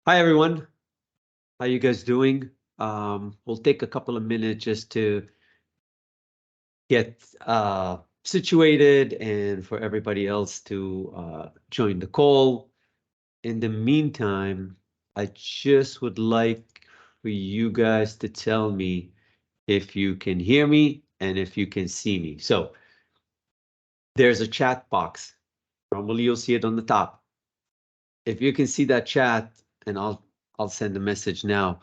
Hi, everyone. How you guys doing? We'll take a couple of minutes just to get situated and for everybody else to join the call. In the meantime, I just would like for you guys to tell me if you can hear me and if you can see me. So there's a chat box. Normally you'll see it on the top. If you can see that chat, and I'll send a message now.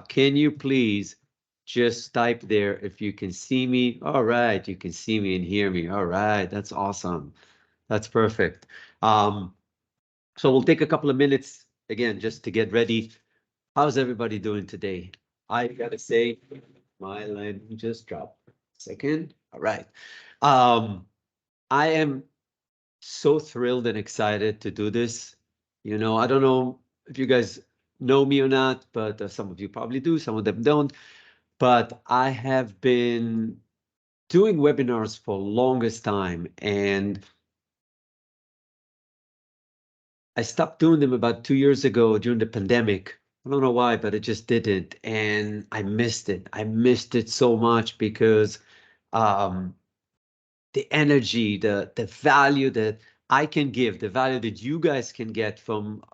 Can you please just type there if you can see me? All right, you can see me and hear me. All right, that's awesome. That's perfect. Um, so we'll take a couple of minutes again just to get ready. How's everybody doing today? I gotta say, my line just dropped. Second. All right. Um, I am so thrilled and excited to do this. I don't know if you guys know me or not, but some of you probably do, some of them don't. But I have been doing webinars for longest time, and I stopped doing them about 2 years ago during the pandemic. I don't know why, but it just didn't, and I missed it. I missed it so much because um, the energy, the value that I can give, the value that you guys can get from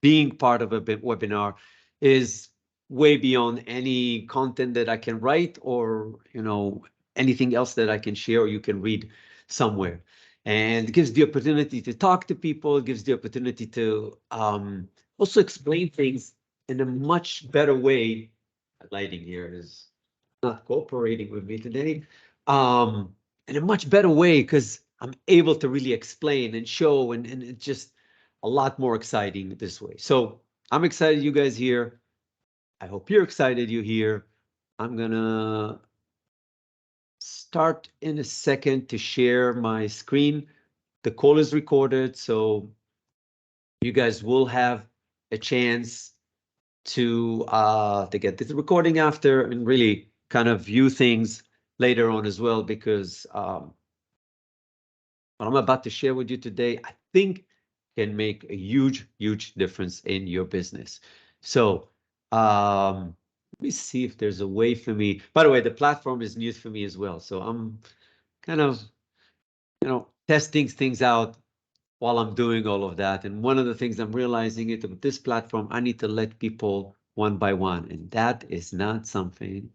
being part of a webinar is way beyond any content that I can write or anything else that I can share or you can read somewhere. And it gives the opportunity to talk to people, it gives the opportunity to also explain things in a much better way. Lighting here is not cooperating with me today. In a much better way because I'm able to really explain and show, and it's just a lot more exciting this way. So I'm excited you guys here. I hope you're excited you here. I'm gonna start in a second to share my screen. The call is recorded, so you guys will have a chance to get this recording after and really kind of view things later on as well, because what I'm about to share with you today, I think can make a huge, huge difference in your business. So let me see if there's a way for me. By the way, the platform is new for me as well. So I'm kind of, testing things out while I'm doing all of that. And one of the things I'm realizing is with this platform, I need to let people one by one. And that is not something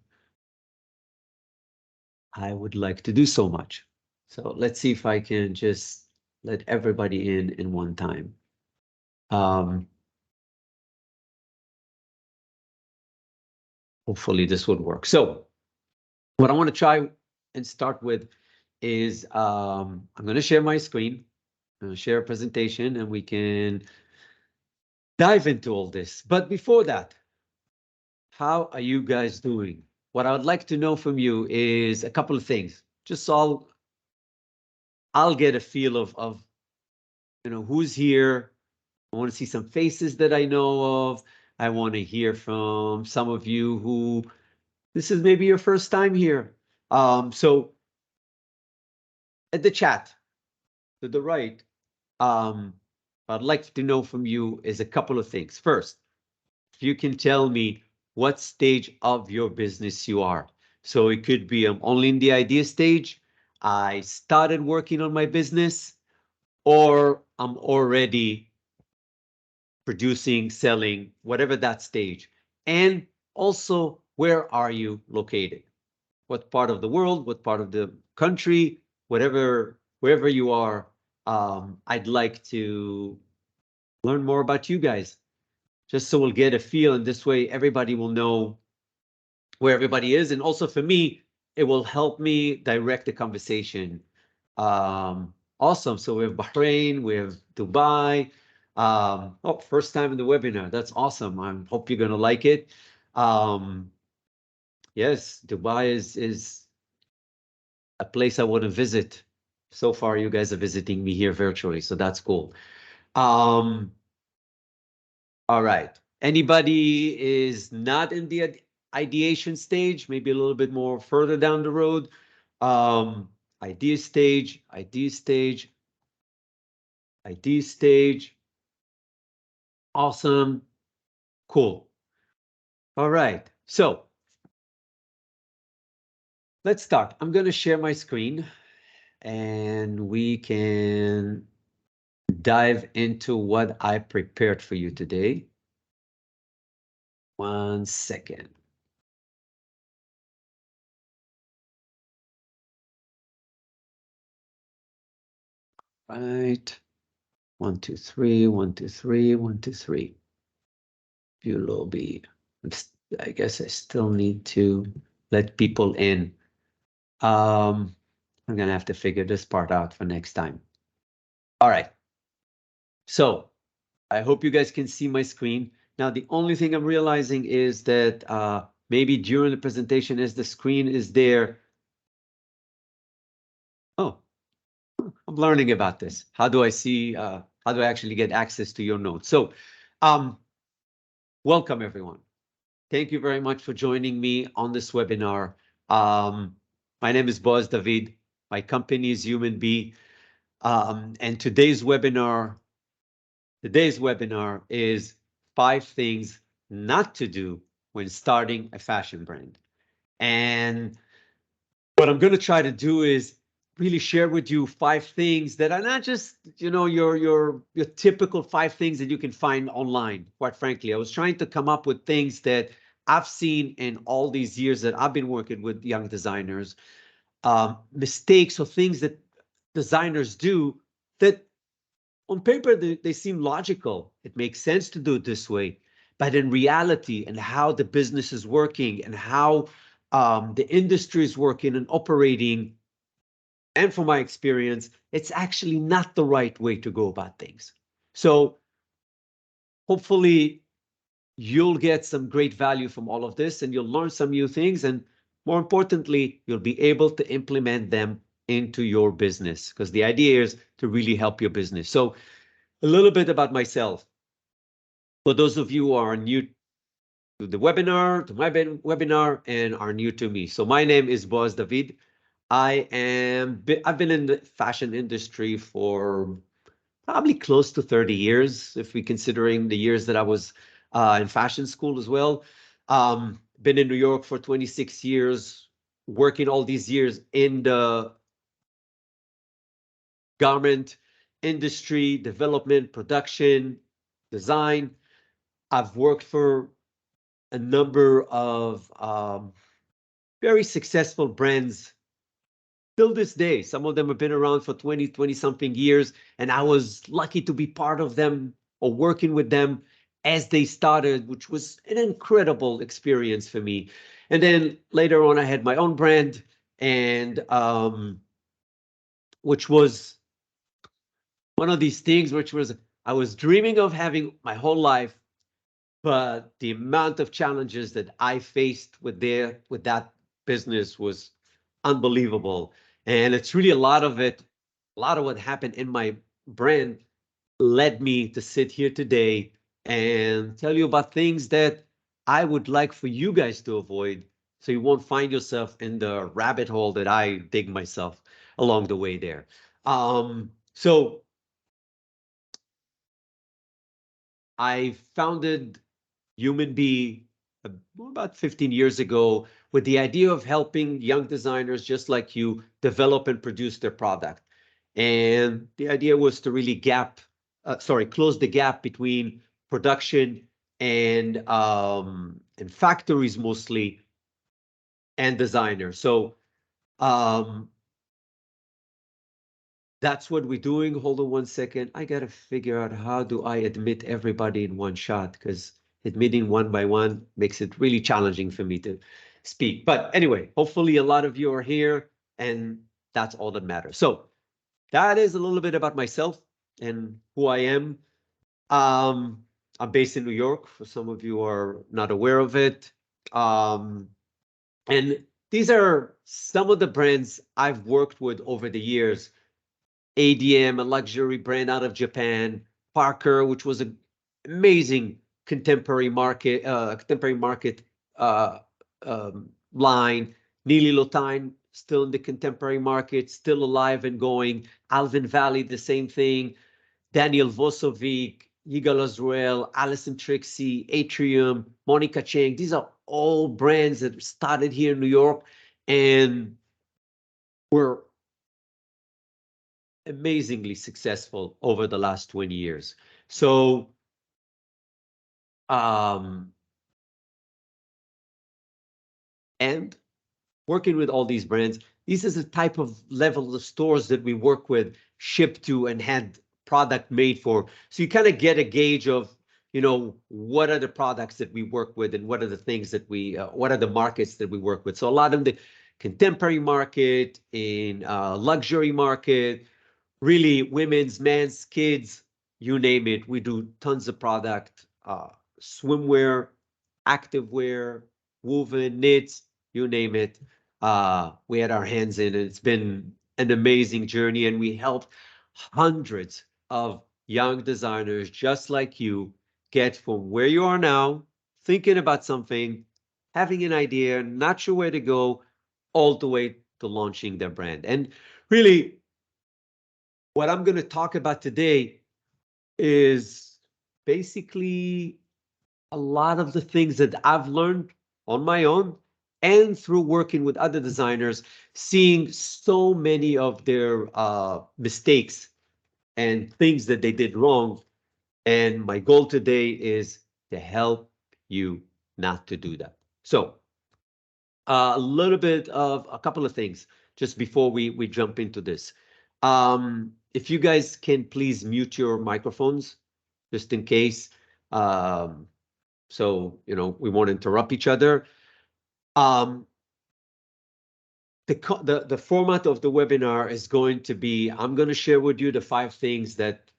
I would like to do so much. So let's see if I can just let everybody in one time. Um, Hopefully this would work. So what I want to try and start with is I'm going to share my screen, I'm going to share a presentation, and we can dive into all this. But before that, how are you guys doing? What I would like to know from you is a couple of things. Just so I'll get a feel of who's here. I want to see some faces that I know of. I want to hear from some of you who this is maybe your first time here. So at the chat to the right, what I'd like to know from you is a couple of things. First, if you can tell me what stage of your business you are. So it could be I'm only in the idea stage, I started working on my business, or I'm already producing, selling, whatever that stage. And also, where are you located? What part of the world, what part of the country, wherever you are, I'd like to learn more about you guys, just so we'll get a feel, and this way everybody will know where everybody is. And also for me, it will help me direct the conversation. Awesome. So we have Bahrain, we have Dubai. Oh, first time in the webinar. That's awesome. I hope you're gonna like it. Um, yes, Dubai is a place I want to visit. So far, you guys are visiting me here virtually, so that's cool. Um, all right. Anybody is not in the ideation stage, maybe a little bit more further down the road. Idea stage, idea stage, idea stage. Awesome. Cool. All right. So let's start. I'm going to share my screen and we can dive into what I prepared for you today. 1 second. Right. 1, 2, 3, 1, 2, 3, 1, 2, 3. View lobby. I guess I still need to let people in. I'm gonna have to figure this part out for next time. All right. So I hope you guys can see my screen. Now, the only thing I'm realizing is that maybe during the presentation as the screen is there. Oh, I'm learning about this. How do I see, how do I actually get access to your notes? So welcome everyone. Thank you very much for joining me on this webinar. My name is Boaz David. My company is Human Bee. And today's webinar is 5 things not to do when starting a fashion brand. And what I'm going to try to do is really share with you 5 things that are not just, you know, your typical 5 things that you can find online. Quite frankly, I was trying to come up with things that I've seen in all these years that I've been working with young designers, mistakes or things that designers do that on paper they seem logical. It makes sense to do it this way, but in reality and how the business is working and how the industry is working and operating, and from my experience, it's actually not the right way to go about things. So hopefully you'll get some great value from all of this and you'll learn some new things, and more importantly, you'll be able to implement them into your business, because the idea is to really help your business. So a little bit about myself. For those of you who are new to the webinar, to my webinar, and are new to me. So my name is Boaz David. I've been in the fashion industry for probably close to 30 years, if we considering the years that I was in fashion school as well. Been in New York for 26 years, working all these years in the garment industry, development, production, design. I've worked for a number of very successful brands till this day. Some of them have been around for 20 something years, and I was lucky to be part of them or working with them as they started, which was an incredible experience for me. And then later on, I had my own brand, and which was one of these things which was I was dreaming of having my whole life, but the amount of challenges that I faced with that business was unbelievable. And it's really a lot of what happened in my brand led me to sit here today and tell you about things that I would like for you guys to avoid, so you won't find yourself in the rabbit hole that I dig myself along the way there. So I founded Human Bee about 15 years ago with the idea of helping young designers just like you develop and produce their product. And the idea was to really close the gap between production and factories mostly, and designers. So that's what we're doing. Hold on 1 second. I gotta figure out how do I admit everybody in one shot, because admitting one by one makes it really challenging for me to speak. But anyway, hopefully a lot of you are here, and that's all that matters. So that is a little bit about myself and who I am. I'm based in New York, for some of you who are not aware of it. And these are some of the brands I've worked with over the years. ADM, a luxury brand out of Japan. Parker, which was an amazing contemporary market line. Nili Lotan, still in the contemporary market, still alive and going. Alvin Valley, the same thing. Daniel Vosovic, Yigal Azrael, Alison Trixie, Atrium, Monica Chang. These are all brands that started here in New York and were amazingly successful over the last 20 years. So, and working with all these brands, this is the type of level of stores that we work with, ship to, and had product made for. So you kind of get a gauge of, you know, what are the products that we work with and what are the things that we, what are the markets that we work with. So a lot of the contemporary market, in luxury market, really women's, men's, kids, you name it. We do tons of product, swimwear, activewear, woven, knits, you name it. We had our hands in it. It's been an amazing journey, and we helped hundreds of young designers just like you get from where you are now, thinking about something, having an idea, not sure where to go, all the way to launching their brand. And really, what I'm going to talk about today is basically a lot of the things that I've learned on my own and through working with other designers, seeing so many of their mistakes and things that they did wrong. And my goal today is to help you not to do that. So a little bit of a couple of things just before we jump into this. If you guys can please mute your microphones, just in case, so you know we won't interrupt each other. The format of the webinar is going to be, I'm going to share with you the 5 things that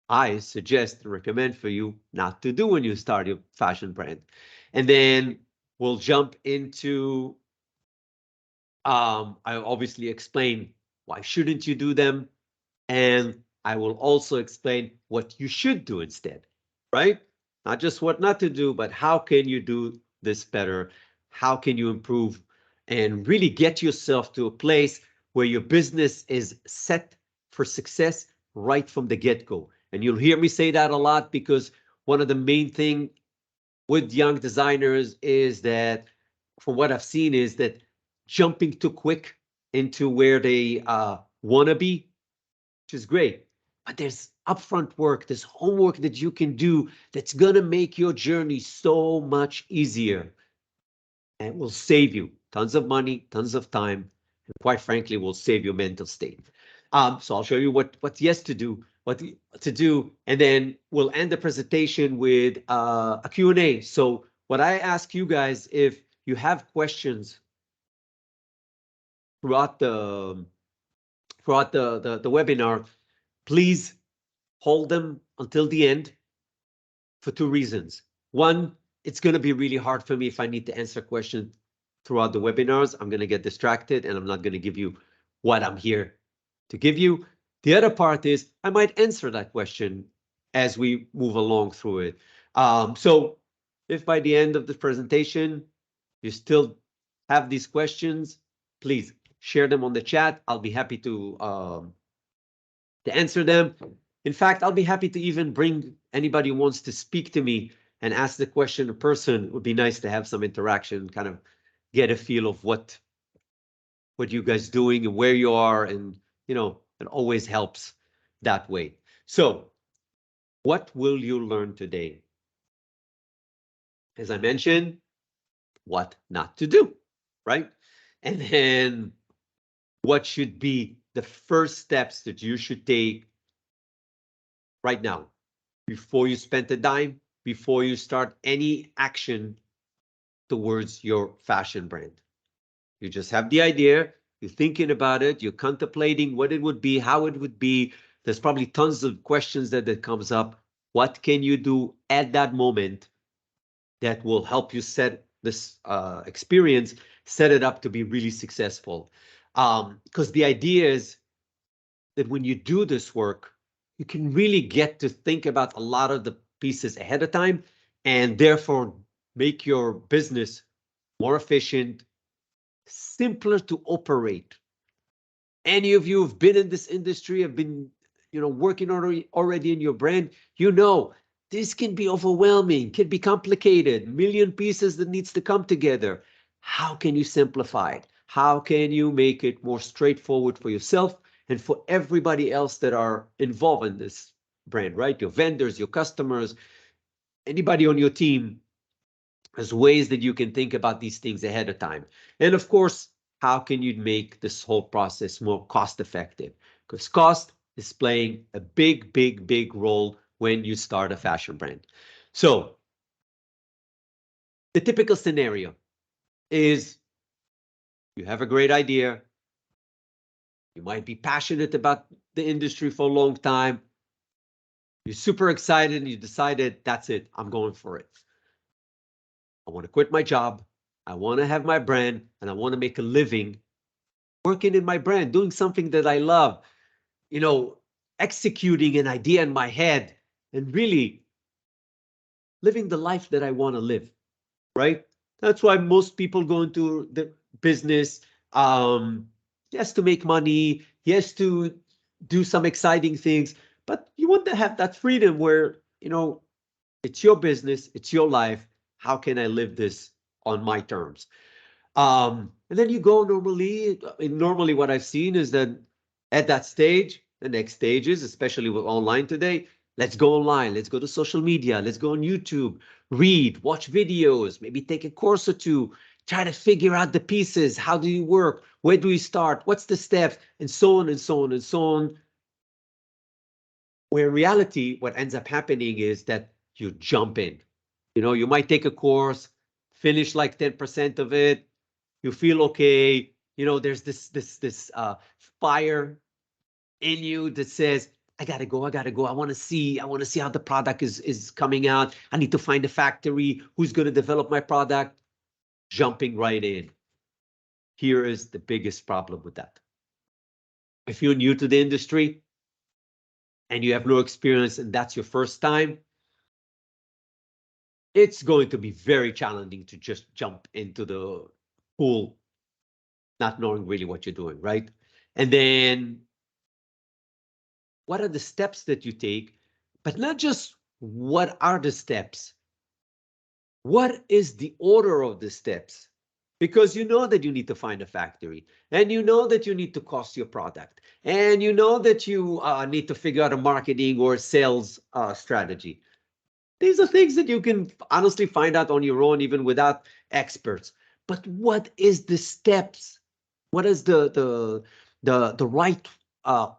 I suggest and recommend for you not to do when you start your fashion brand, and then we'll jump into I obviously explain why shouldn't you do them, and I will also explain what you should do instead, right? Not just what not to do, but how can you do this better? How can you improve and really get yourself to a place where your business is set for success right from the get-go? And you'll hear me say that a lot, because one of the main thing with young designers is that, from what I've seen, is that jumping too quick into where they want to be, which is great, but there's upfront work, there's homework that you can do that's going to make your journey so much easier and will save you tons of money, tons of time, and quite frankly, will save your mental state. So I'll show you what's yes to do, what to do, and then we'll end the presentation with a Q&A. So what I ask you guys, if you have questions throughout the webinar, please hold them until the end for 2 reasons. One, it's going to be really hard for me if I need to answer questions throughout the webinars. I'm going to get distracted and I'm not going to give you what I'm here to give you. The other part is I might answer that question as we move along through it. So if by the end of the presentation you still have these questions, please share them on the chat. I'll be happy to answer them. In fact, I'll be happy to even bring anybody who wants to speak to me and ask the question in person. It would be nice to have some interaction, kind of get a feel of what you guys doing and where you are, and you know, it always helps that way. So what will you learn today? As I mentioned, what not to do, right? And then what should be the first steps that you should take right now, before you spend a dime, before you start any action towards your fashion brand. You just have the idea, you're thinking about it, you're contemplating what it would be, how it would be. There's probably tons of questions that comes up. What can you do at that moment that will help you set this experience, set it up to be really successful? Because the idea is that when you do this work, you can really get to think about a lot of the pieces ahead of time, and therefore make your business more efficient, simpler to operate. Any of you who've been in this industry, have been working already in your brand, this can be overwhelming, can be complicated, million pieces that needs to come together. How can you simplify it? How can you make it more straightforward for yourself and for everybody else that are involved in this brand, right? Your vendors, your customers, anybody on your team. There's ways that you can think about these things ahead of time. And of course, how can you make this whole process more cost effective? Because cost is playing a big, big, big role when you start a fashion brand. So the typical scenario is you have a great idea. You might be passionate about the industry for a long time. You're super excited and you decided, that's it, I'm going for it. I want to quit my job. I want to have my brand and I want to make a living working in my brand, doing something that I love, executing an idea in my head and really living the life that I want to live, right? That's why most people go into the business, yes, to make money, yes, to do some exciting things, but you want to have that freedom where, it's your business, it's your life. How can I live this on my terms? And then you go normally what I've seen is that at that stage, the next stages, especially with online today, let's go online, let's go to social media, let's go on YouTube, read, watch videos, maybe take a course or two, try to figure out the pieces. How do you work? Where do you start? What's the steps? And so on and so on and so on. Where in reality, what ends up happening is that you jump in. You might take a course, finish like 10% of it, you feel okay, there's this fire in you that says, I gotta go, I want to see how the product is coming out. I need to find a factory who's going to develop my product. Jumping right in. Here is the biggest problem with that. If you're new to the industry and you have no experience and that's your first time, it's going to be very challenging to just jump into the pool not knowing really what you're doing, right? And then what are the steps that you take, but not just what are the steps, what is the order of the steps? Because you know that you need to find a factory, and you know that you need to cost your product, and you know that you need to figure out a marketing or sales strategy. These are things that you can honestly find out on your own, even without experts. But what is the steps? What is the right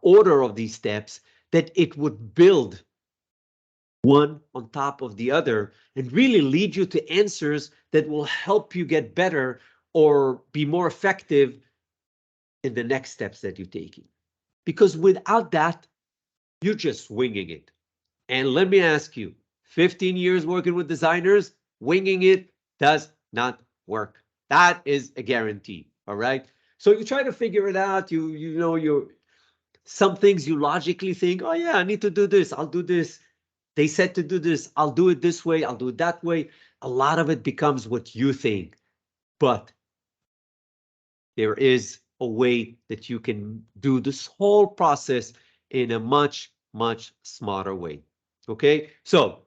order of these steps that it would build one on top of the other and really lead you to answers that will help you get better or be more effective in the next steps that you're taking? Because without that, you're just winging it. And let me ask you, 15 years working with designers, winging it does not work. That is a guarantee. All right. So you try to figure it out. Some things you logically think, oh yeah, I need to do this. I'll do this. They said to do this. I'll do it this way. I'll do it that way. A lot of it becomes what you think. But there is a way that you can do this whole process in a much, much smarter way. Okay. So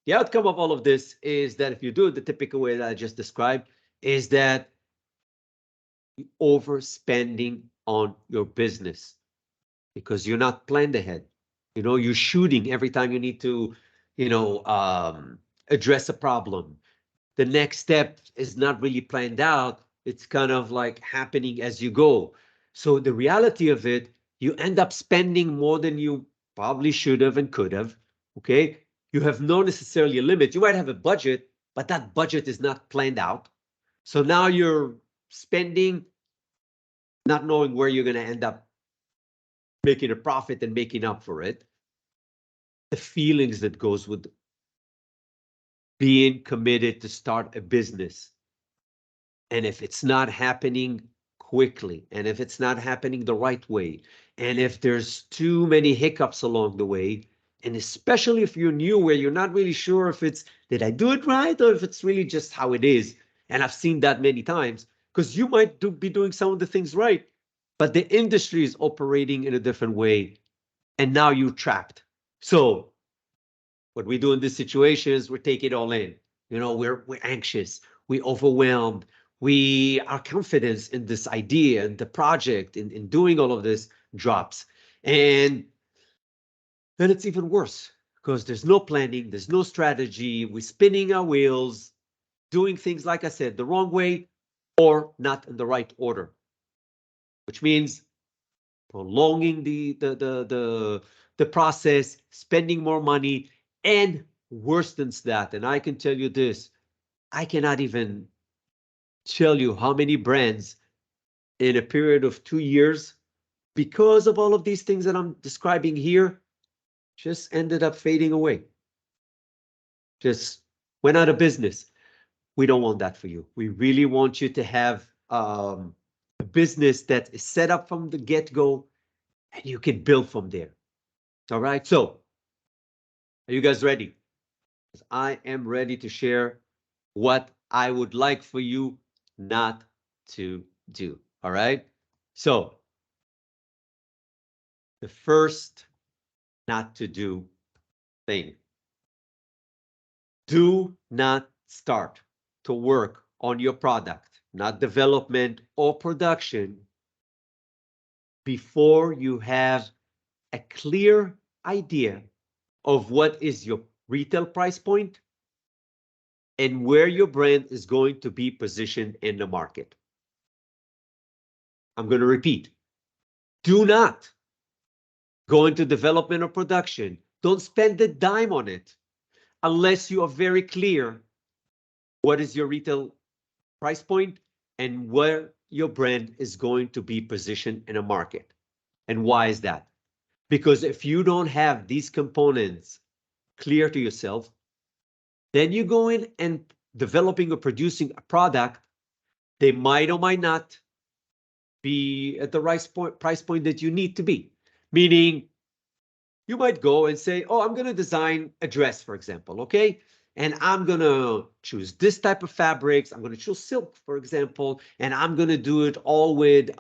the outcome of all of this is that if you do it the typical way that I just described, is that overspending on your business because you're not planned ahead. You're shooting every time you need to, address a problem. The next step is not really planned out. It's kind of like happening as you go. So the reality of it, you end up spending more than you probably should have and could have. Okay. You have no necessarily a limit. You might have a budget, but that budget is not planned out. So now you're spending, not knowing where you're going to end up making a profit and making up for it. The feelings that goes with being committed to start a business. And if it's not happening quickly, and if it's not happening the right way, and if there's too many hiccups along the way, and especially if you're new where you're not really sure if it's, did I do it right? Or if it's really just how it is. And I've seen that many times because you might be doing some of the things right, but the industry is operating in a different way, and now you're trapped. So what we do in this situation is we take it all in. You know, we're anxious, we overwhelmed, our confidence in this idea and the project in doing all of this drops. And then it's even worse because there's no planning, there's no strategy, we're spinning our wheels, doing things, like I said, the wrong way or not in the right order, which means prolonging the process, spending more money, and worse than that. And I can tell you this, I cannot even tell you how many brands in a period of 2 years, because of all of these things that I'm describing here, just ended up fading away. Just went out of business. We don't want that for you. We really want you to have a business that is set up from the get-go and you can build from there. All right, so are you guys ready? I am ready to share what I would like for you not to do. All right, so the first not to do thing: do not start to work on your product, not development or production, before you have a clear idea of what is your retail price point and where your brand is going to be positioned in the market. I'm going to repeat. Do not go into development or production. Don't spend a dime on it unless you are very clear what is your retail price point and where your brand is going to be positioned in a market. And why is that? Because if you don't have these components clear to yourself, then you go in and developing or producing a product, they might or might not be at the right price point that you need to be. Meaning, you might go and say, oh, I'm going to design a dress, for example, okay? And I'm going to choose this type of fabrics. I'm going to choose silk, for example, and I'm going to do it all with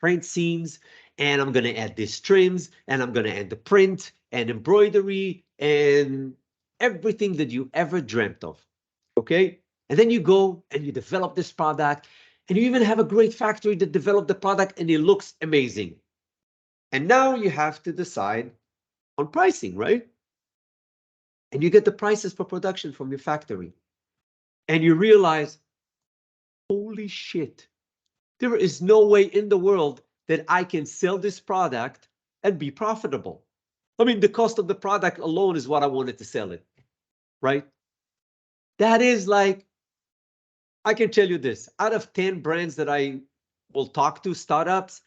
print seams, and I'm going to add these trims, and I'm going to add the print and embroidery and everything that you ever dreamt of, okay? And then you go and you develop this product, and you even have a great factory that developed the product, and it looks amazing. And now you have to decide on pricing, right? And you get the prices for production from your factory. And you realize, holy shit, there is no way in the world that I can sell this product and be profitable. I mean, the cost of the product alone is what I wanted to sell it, right? That is like, I can tell you this, out of 10 brands that I will talk to, startups,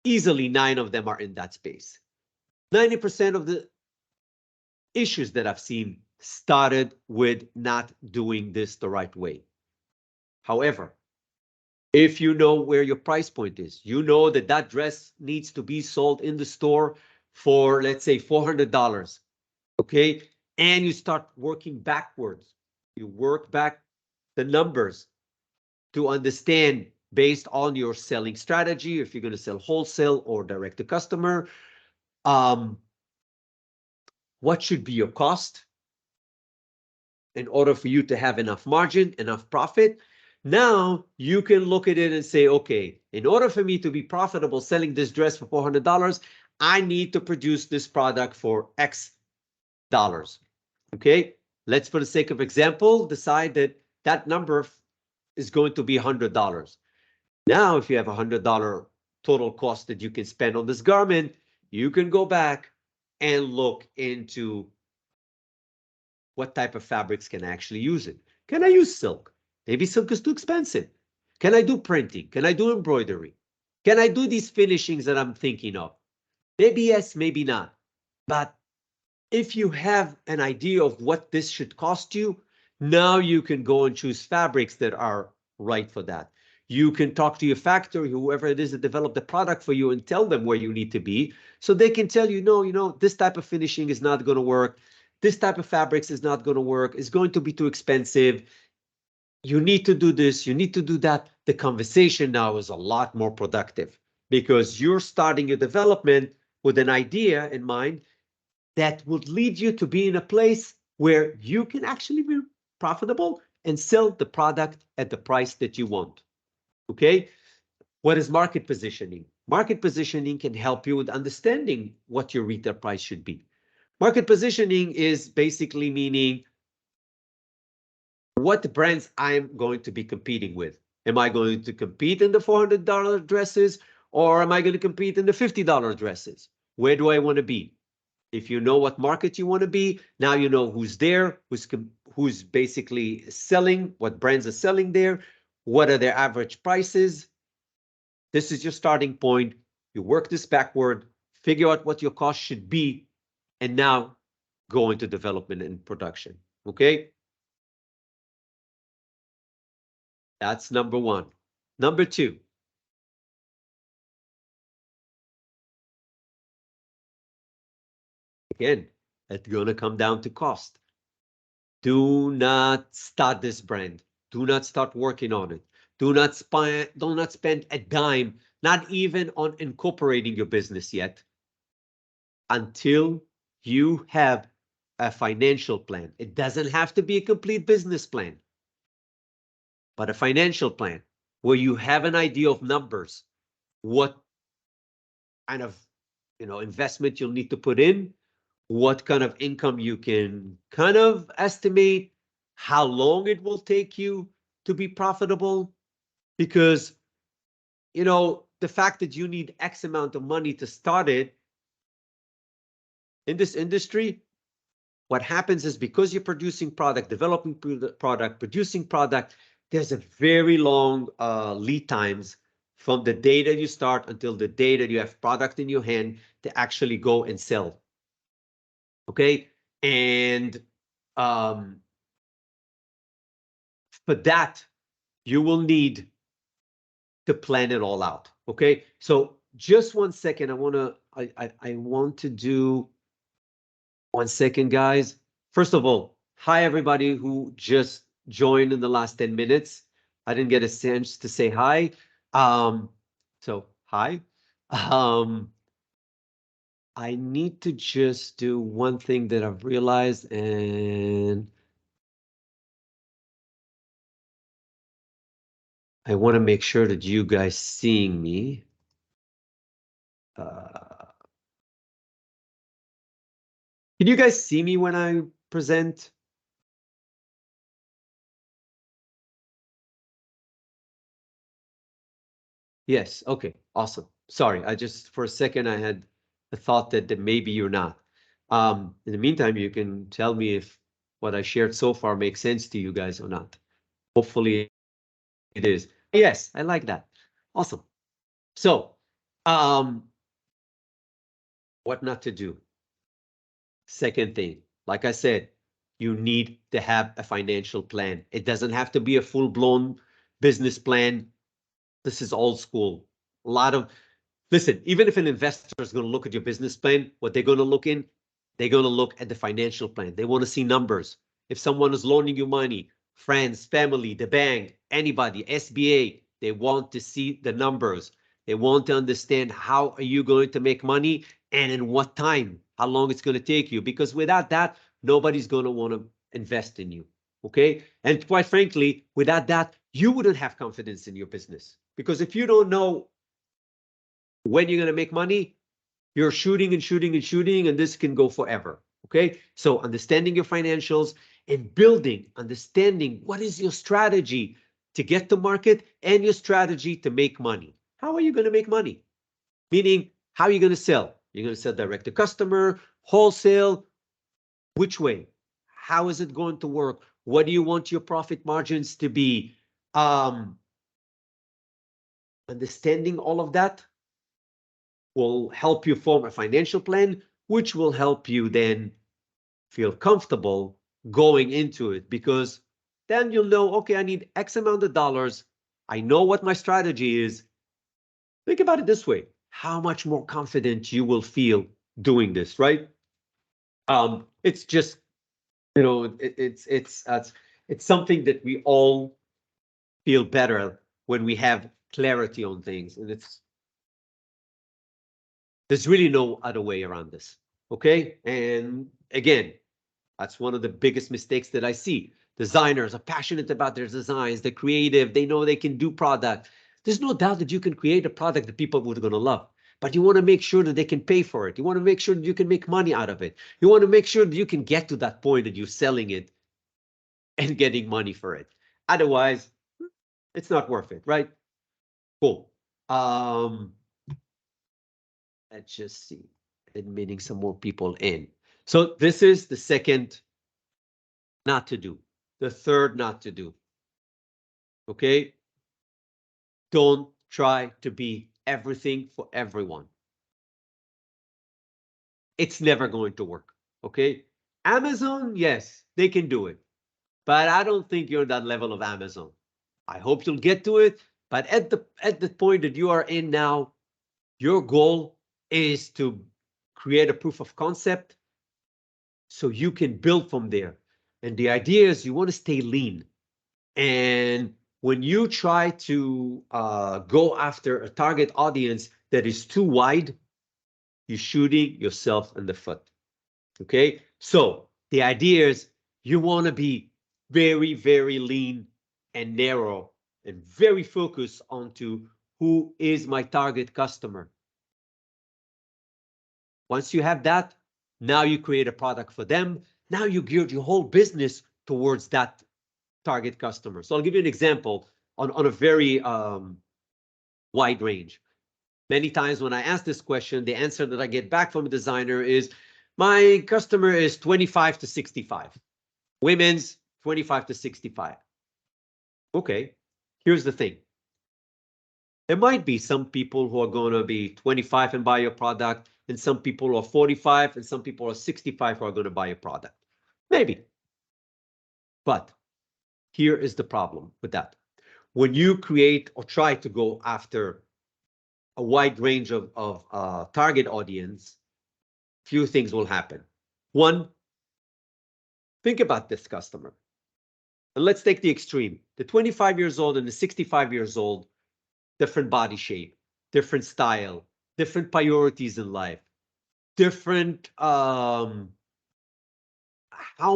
easily 9 of them are in that space. 90% of the issues that I've seen started with not doing this the right way. However, if you know where your price point is, you know that that dress needs to be sold in the store for, let's say, $400, okay? And you start working backwards. You work back the numbers to understand, based on your selling strategy, if you're going to sell wholesale or direct to customer, what should be your cost in order for you to have enough margin, enough profit. Now you can look at it and say, okay, in order for me to be profitable selling this dress for $400, I need to produce this product for X dollars. Okay, let's, for the sake of example, decide that that number is going to be $100. Now, if you have $100 total cost that you can spend on this garment, you can go back and look into what type of fabrics can I actually use it. Can I use silk? Maybe silk is too expensive. Can I do printing? Can I do embroidery? Can I do these finishings that I'm thinking of? Maybe yes, maybe not. But if you have an idea of what this should cost you, now you can go and choose fabrics that are right for that. You can talk to your factory, whoever it is that developed the product for you, and tell them where you need to be, so they can tell you, no, you know, this type of finishing is not going to work. This type of fabrics is not going to work. It's going to be too expensive. you need to do this, you need to do that, the conversation now is a lot more productive because you're starting your development with an idea in mind that would lead you to be in a place where you can actually be profitable and sell the product at the price that you want. Okay? What is market positioning? Market positioning can help you with understanding what your retail price should be. Market positioning is basically meaning what brands I'm going to be competing with. Am I going to compete in the $400 dresses or am I going to compete in the $50 dresses? Where do I want to be? If you know what market you want to be, now you know who's there, who's basically selling, what brands are selling there, what are their average prices. This is your starting point. You work this backward, figure out what your cost should be, and now go into development and production. Okay? That's number one. Number two. Again, it's going to come down to cost. Do not start this brand. Do not start working on it. Do not spend a dime, not even on incorporating your business yet, until you have a financial plan. It doesn't have to be a complete business plan, but a financial plan where you have an idea of numbers, what kind of investment you'll need to put in, what kind of income you can kind of estimate, how long it will take you to be profitable. Because, the fact that you need X amount of money to start it in this industry, what happens is because you're producing product, developing product, producing product, there's a very long lead times from the day that you start until the day that you have product in your hand to actually go and sell. Okay, and for that, you will need to plan it all out. Okay, so just 1 second. I want to do 1 second, guys. First of all, hi everybody who just joined in the last 10 minutes. I didn't get a chance to say hi. So hi. I need to just do one thing that I've realized, and I want to make sure that you guys seeing me. Can you guys see me when I present? Yes. Okay. Awesome. Sorry, I just for a second I had the thought that maybe you're not. In the meantime, you can tell me if what I shared so far makes sense to you guys or not. Hopefully it is. Yes, I like that. Awesome. So, what not to do? Second thing, like I said, you need to have a financial plan. It doesn't have to be a full-blown business plan. This is old school. Listen, even if an investor is going to look at your business plan, what they're going to look at the financial plan. They want to see numbers. If someone is loaning you money, friends, family, the bank, anybody, SBA, they want to see the numbers. They want to understand how are you going to make money and in what time, how long it's going to take you. Because without that, nobody's going to want to invest in you. Okay. And quite frankly, without that, you wouldn't have confidence in your business. Because if you don't know when you're going to make money, you're shooting and shooting and shooting, and this can go forever. Okay. So understanding your financials and understanding what is your strategy to get to market and your strategy to make money. How are you going to make money? Meaning, how are you going to sell? You're going to sell direct to customer, wholesale, which way? How is it going to work? What do you want your profit margins to be? Understanding all of that will help you form a financial plan, which will help you then feel comfortable going into it, because then you'll know, okay, I need X amount of dollars. I know what my strategy is. Think about it this way. How much more confident you will feel doing this, right? It's just, it's something that we all feel better when we have clarity on things. And there's really no other way around this. Okay. And again, that's one of the biggest mistakes that I see. Designers are passionate about their designs, they're creative, they know they can do product. There's no doubt that you can create a product that people are going to love, but you want to make sure that they can pay for it. You want to make sure that you can make money out of it. You want to make sure that you can get to that point that you're selling it and getting money for it. Otherwise, it's not worth it, right? Cool. Let's just see, admitting some more people in. So this is the second not to do. The third not to do. Okay? Don't try to be everything for everyone. It's never going to work. Okay? Amazon, yes, they can do it. But I don't think you're that level of Amazon. I hope you'll get to it. But at the point that you are in now, your goal is to create a proof of concept so you can build from there. And the idea is you want to stay lean. And when you try to go after a target audience that is too wide, you're shooting yourself in the foot. Okay? So the idea is you want to be very, very lean and narrow and very focused onto who is my target customer. Once you have that, now you create a product for them. Now you geared your whole business towards that target customer. So I'll give you an example on a very wide range. Many times when I ask this question, the answer that I get back from a designer is, my customer is 25 to 65. Women's 25 to 65. Okay, here's the thing. There might be some people who are going to be 25 and buy your product, and some people are 45, and some people are 65 who are going to buy your product. Maybe. But here is the problem with that. When you create or try to go after a wide range of target audience, few things will happen. One, think about this customer. And let's take the extreme. The 25 years old and the 65 years old, different body shape, different style, different priorities in life, different how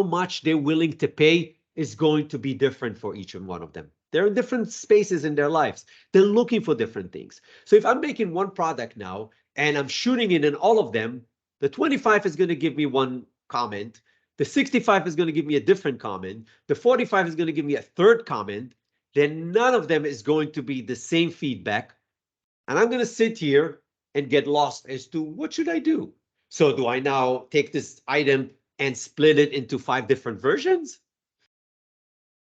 much they're willing to pay is going to be different for each and one of them. They're in different spaces in their lives. They're looking for different things. So if I'm making one product now and I'm shooting it in all of them, the 25 is going to give me one comment. The 65 is going to give me a different comment. The 45 is going to give me a third comment. Then none of them is going to be the same feedback. And I'm going to sit here and get lost as to what should I do? So do I now take this item and split it into 5 different versions?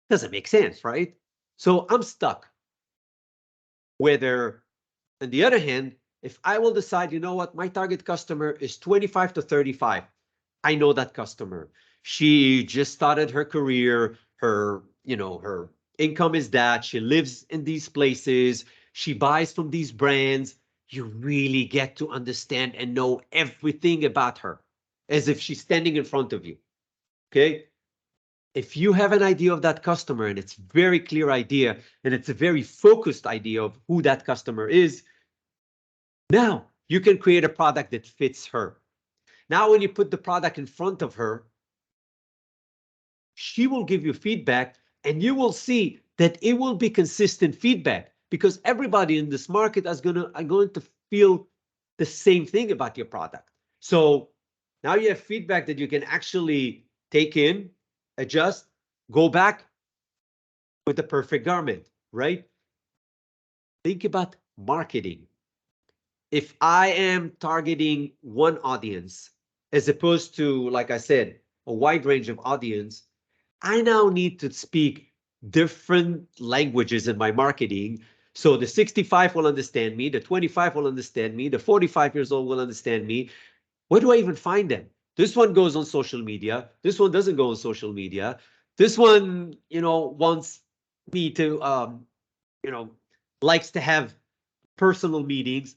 Doesn't make sense, right? So I'm stuck. Whether, on the other hand, if I will decide, you know what, my target customer is 25 to 35. I know that customer. She just started her career. Her income is that. She lives in these places. She buys from these brands. You really get to understand and know everything about her as if she's standing in front of you. Okay? If you have an idea of that customer and it's very clear idea and it's a very focused idea of who that customer is, now you can create a product that fits her. Now, when you put the product in front of her, she will give you feedback and you will see that it will be consistent feedback because everybody in this market are going to feel the same thing about your product. So now you have feedback that you can actually take in, adjust, go back with the perfect garment, right? Think about marketing. If I am targeting one audience, as opposed to, like I said, a wide range of audience, I now need to speak different languages in my marketing. So the 65 will understand me, the 25 will understand me, the 45 years old will understand me. Where do I even find them? This one goes on social media. This one doesn't go on social media. This one, wants me to, likes to have personal meetings.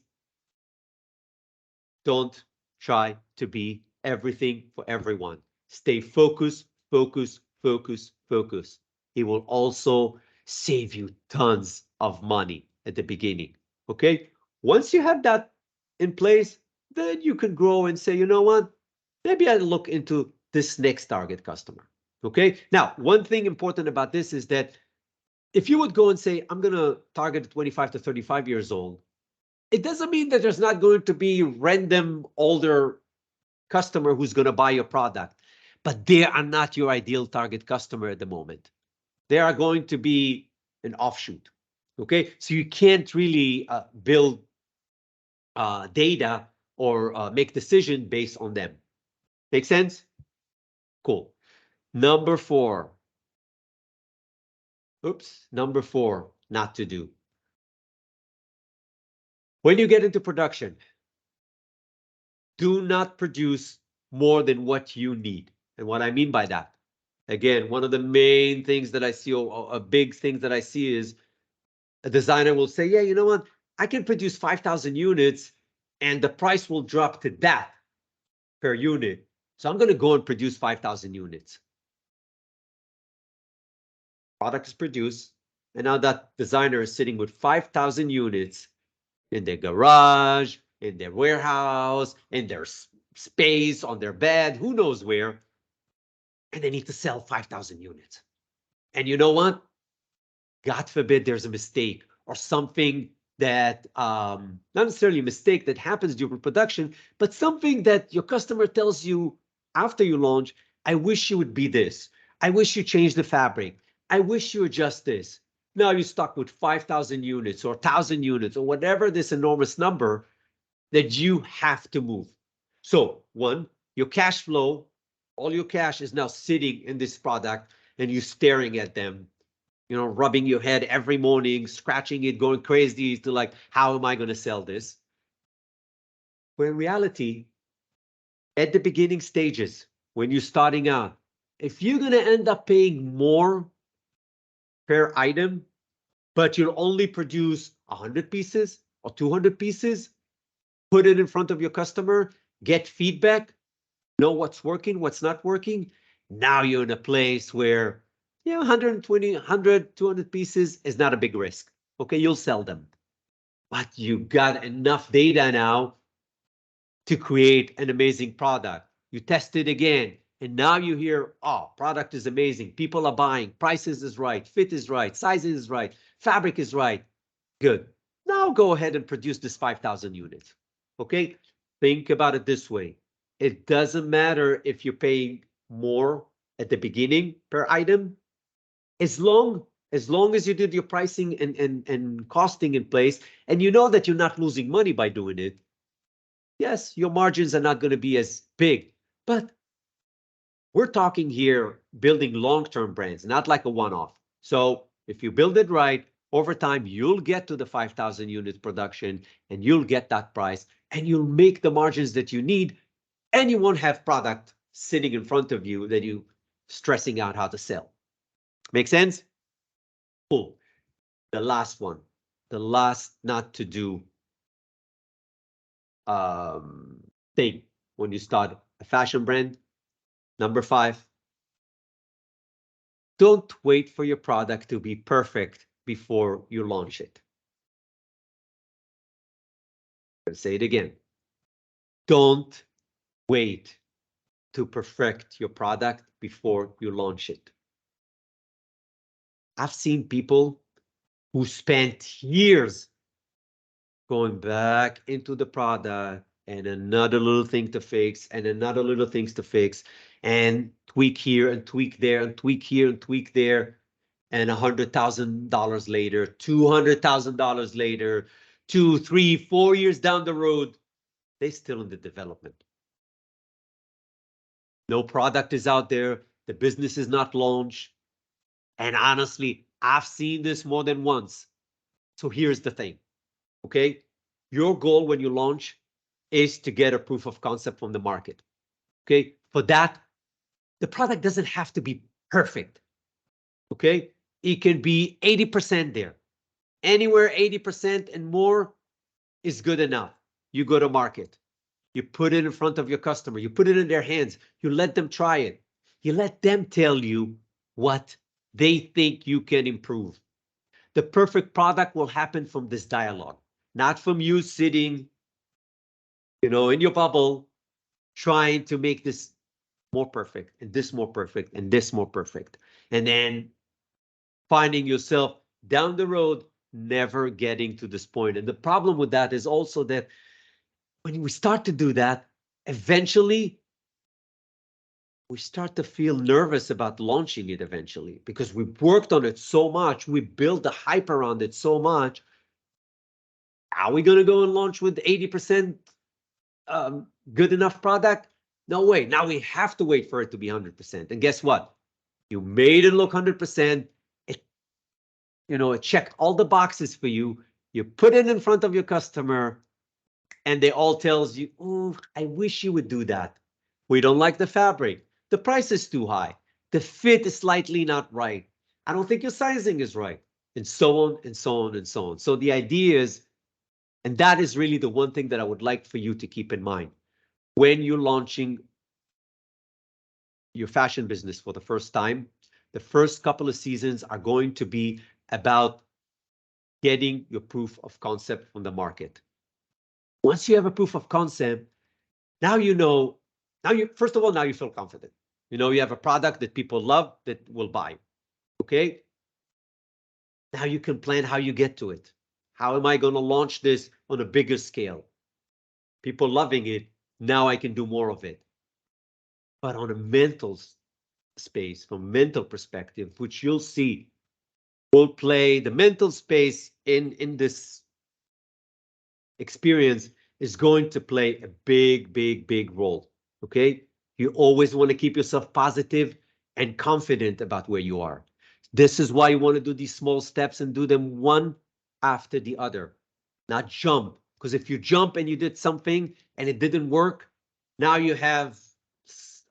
Don't try to be everything for everyone. Stay focused, focus, focus, focus. It will also save you tons of money at the beginning. Okay. Once you have that in place, then you can grow and say, you know what? Maybe I'll look into this next target customer. Okay. Now, one thing important about this is that if you would go and say, I'm going to target 25 to 35 years old, it doesn't mean that there's not going to be random older customer who's going to buy your product, but they are not your ideal target customer at the moment. They are going to be an offshoot. Okay. So you can't really build data or make decision based on them. Make sense? Cool. Number 4. Oops. Number 4, not to do. When you get into production, do not produce more than what you need. And what I mean by that, again, one of the main things that I see, a big thing that I see is a designer will say, yeah, you know what? I can produce 5,000 units and the price will drop to that per unit. So I'm going to go and produce 5,000 units. Product is produced, and now that designer is sitting with 5,000 units in their garage, in their warehouse, in their space, on their bed, who knows where, and they need to sell 5,000 units. And you know what? God forbid there's a mistake or something that, not necessarily a mistake that happens during production, but something that your customer tells you after you launch, I wish you would be this. I wish you change the fabric. I wish you adjust this. Now you're stuck with 5,000 units or 1,000 units or whatever this enormous number that you have to move. So one, your cash flow, all your cash is now sitting in this product and you're staring at them, you know, rubbing your head every morning, scratching it, going crazy to like, how am I going to sell this? Where in reality, at the beginning stages, when you're starting out, if you're going to end up paying more per item, but you'll only produce 100 pieces or 200 pieces, put it in front of your customer, get feedback, know what's working, what's not working. Now you're in a place where, yeah, 120, 100, 200 pieces is not a big risk. Okay, you'll sell them. But you got enough data now to create an amazing product. You test it again, and now you hear, oh, product is amazing. People are buying, prices is right, fit is right, size is right, fabric is right. Good. Now go ahead and produce this 5,000 units. Okay, think about it this way. It doesn't matter if you're paying more at the beginning per item, as long as you did your pricing and costing in place, and you know that you're not losing money by doing it. Yes, your margins are not going to be as big, but we're talking here building long-term brands, not like a one-off. So if you build it right, over time, you'll get to the 5,000 units production and you'll get that price and you'll make the margins that you need, and you won't have product sitting in front of you that you stressing out how to sell. Make sense? Cool. The last one, the last not to do thing when you start a fashion brand. Number 5, don't wait for your product to be perfect before you launch it. I'm going to say it again. Don't wait to perfect your product before you launch it. I've seen people who spent years going back into the product and another little thing to fix and another little things to fix and tweak here and tweak there and tweak here and tweak there. And $100,000 later, $200,000 later, 2, 3, 4 years down the road, they're still in the development. No product is out there. The business is not launched. And honestly, I've seen this more than once. So here's the thing. Okay, your goal when you launch is to get a proof of concept from the market. Okay, for that, the product doesn't have to be perfect. Okay, it can be 80% there. Anywhere 80% and more is good enough. You go to market. You put it in front of your customer. You put it in their hands. You let them try it. You let them tell you what they think you can improve. The perfect product will happen from this dialogue, not from you sitting, in your bubble, trying to make this more perfect and this more perfect and this more perfect. And then finding yourself down the road, never getting to this point. And the problem with that is also that when we start to do that, eventually we start to feel nervous about launching it eventually, because we've worked on it so much, we built the hype around it so much. Are we going to go and launch with 80% good enough product? No way. Now we have to wait for it to be 100%. And guess what? You made it look 100%. It checked all the boxes for you. You put it in front of your customer, and they all tells you, "Oh, I wish you would do that. We don't like the fabric. The price is too high. The fit is slightly not right. I don't think your sizing is right," and so on and so on and so on. So the idea is, and that is really the one thing that I would like for you to keep in mind when you're launching your fashion business for the first time. The first couple of seasons are going to be about getting your proof of concept from the market. Once you have a proof of concept, now first of all, now you feel confident. You have a product that people love, that will buy. Okay? Now you can plan how you get to it. How am I going to launch this on a bigger scale? People loving it, now I can do more of it. But on a mental space, from a mental perspective, which you'll see will play the mental space in this experience, is going to play a big, big, big role. Okay? You always want to keep yourself positive and confident about where you are. This is why you want to do these small steps and do them one after the other, not jump. Because if you jump and you did something and it didn't work, now you have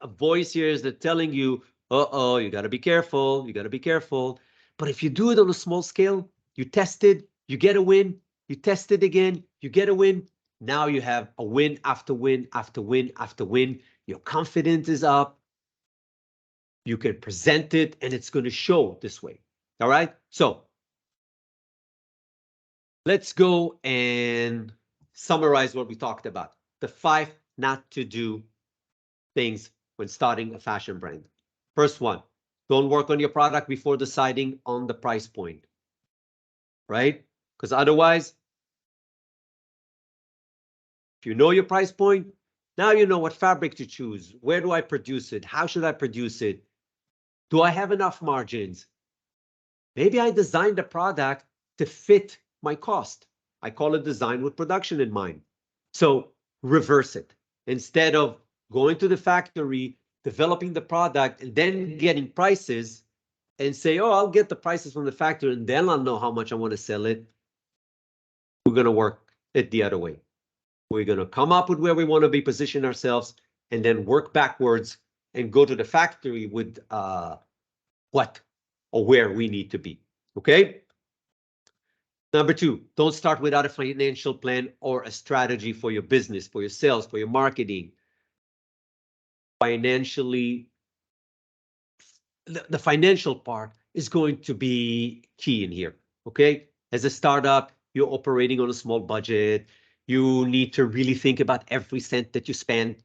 a voice here that's telling you, uh-oh, you got to be careful, you got to be careful. But if you do it on a small scale, you test it, you get a win, you test it again, you get a win. Now you have a win after win after win after win. Your confidence is up. You can present it and it's going to show this way. All right. So let's go and summarize what we talked about. The 5 not to do things when starting a fashion brand. First one, don't work on your product before deciding on the price point. Right? Because otherwise, if you know your price point, now you know what fabric to choose. Where do I produce it? How should I produce it? Do I have enough margins? Maybe I designed a product to fit my cost. I call it design with production in mind. So reverse it. Instead of going to the factory, developing the product, and then getting prices and say, oh, I'll get the prices from the factory and then I'll know how much I want to sell it. We're going to work it the other way. We're going to come up with where we want to be, position ourselves, and then work backwards and go to the factory with what or where we need to be. Okay? Number 2, don't start without a financial plan or a strategy for your business, for your sales, for your marketing. Financially, the financial part is going to be key in here. Okay? As a startup, you're operating on a small budget. You need to really think about every cent that you spend.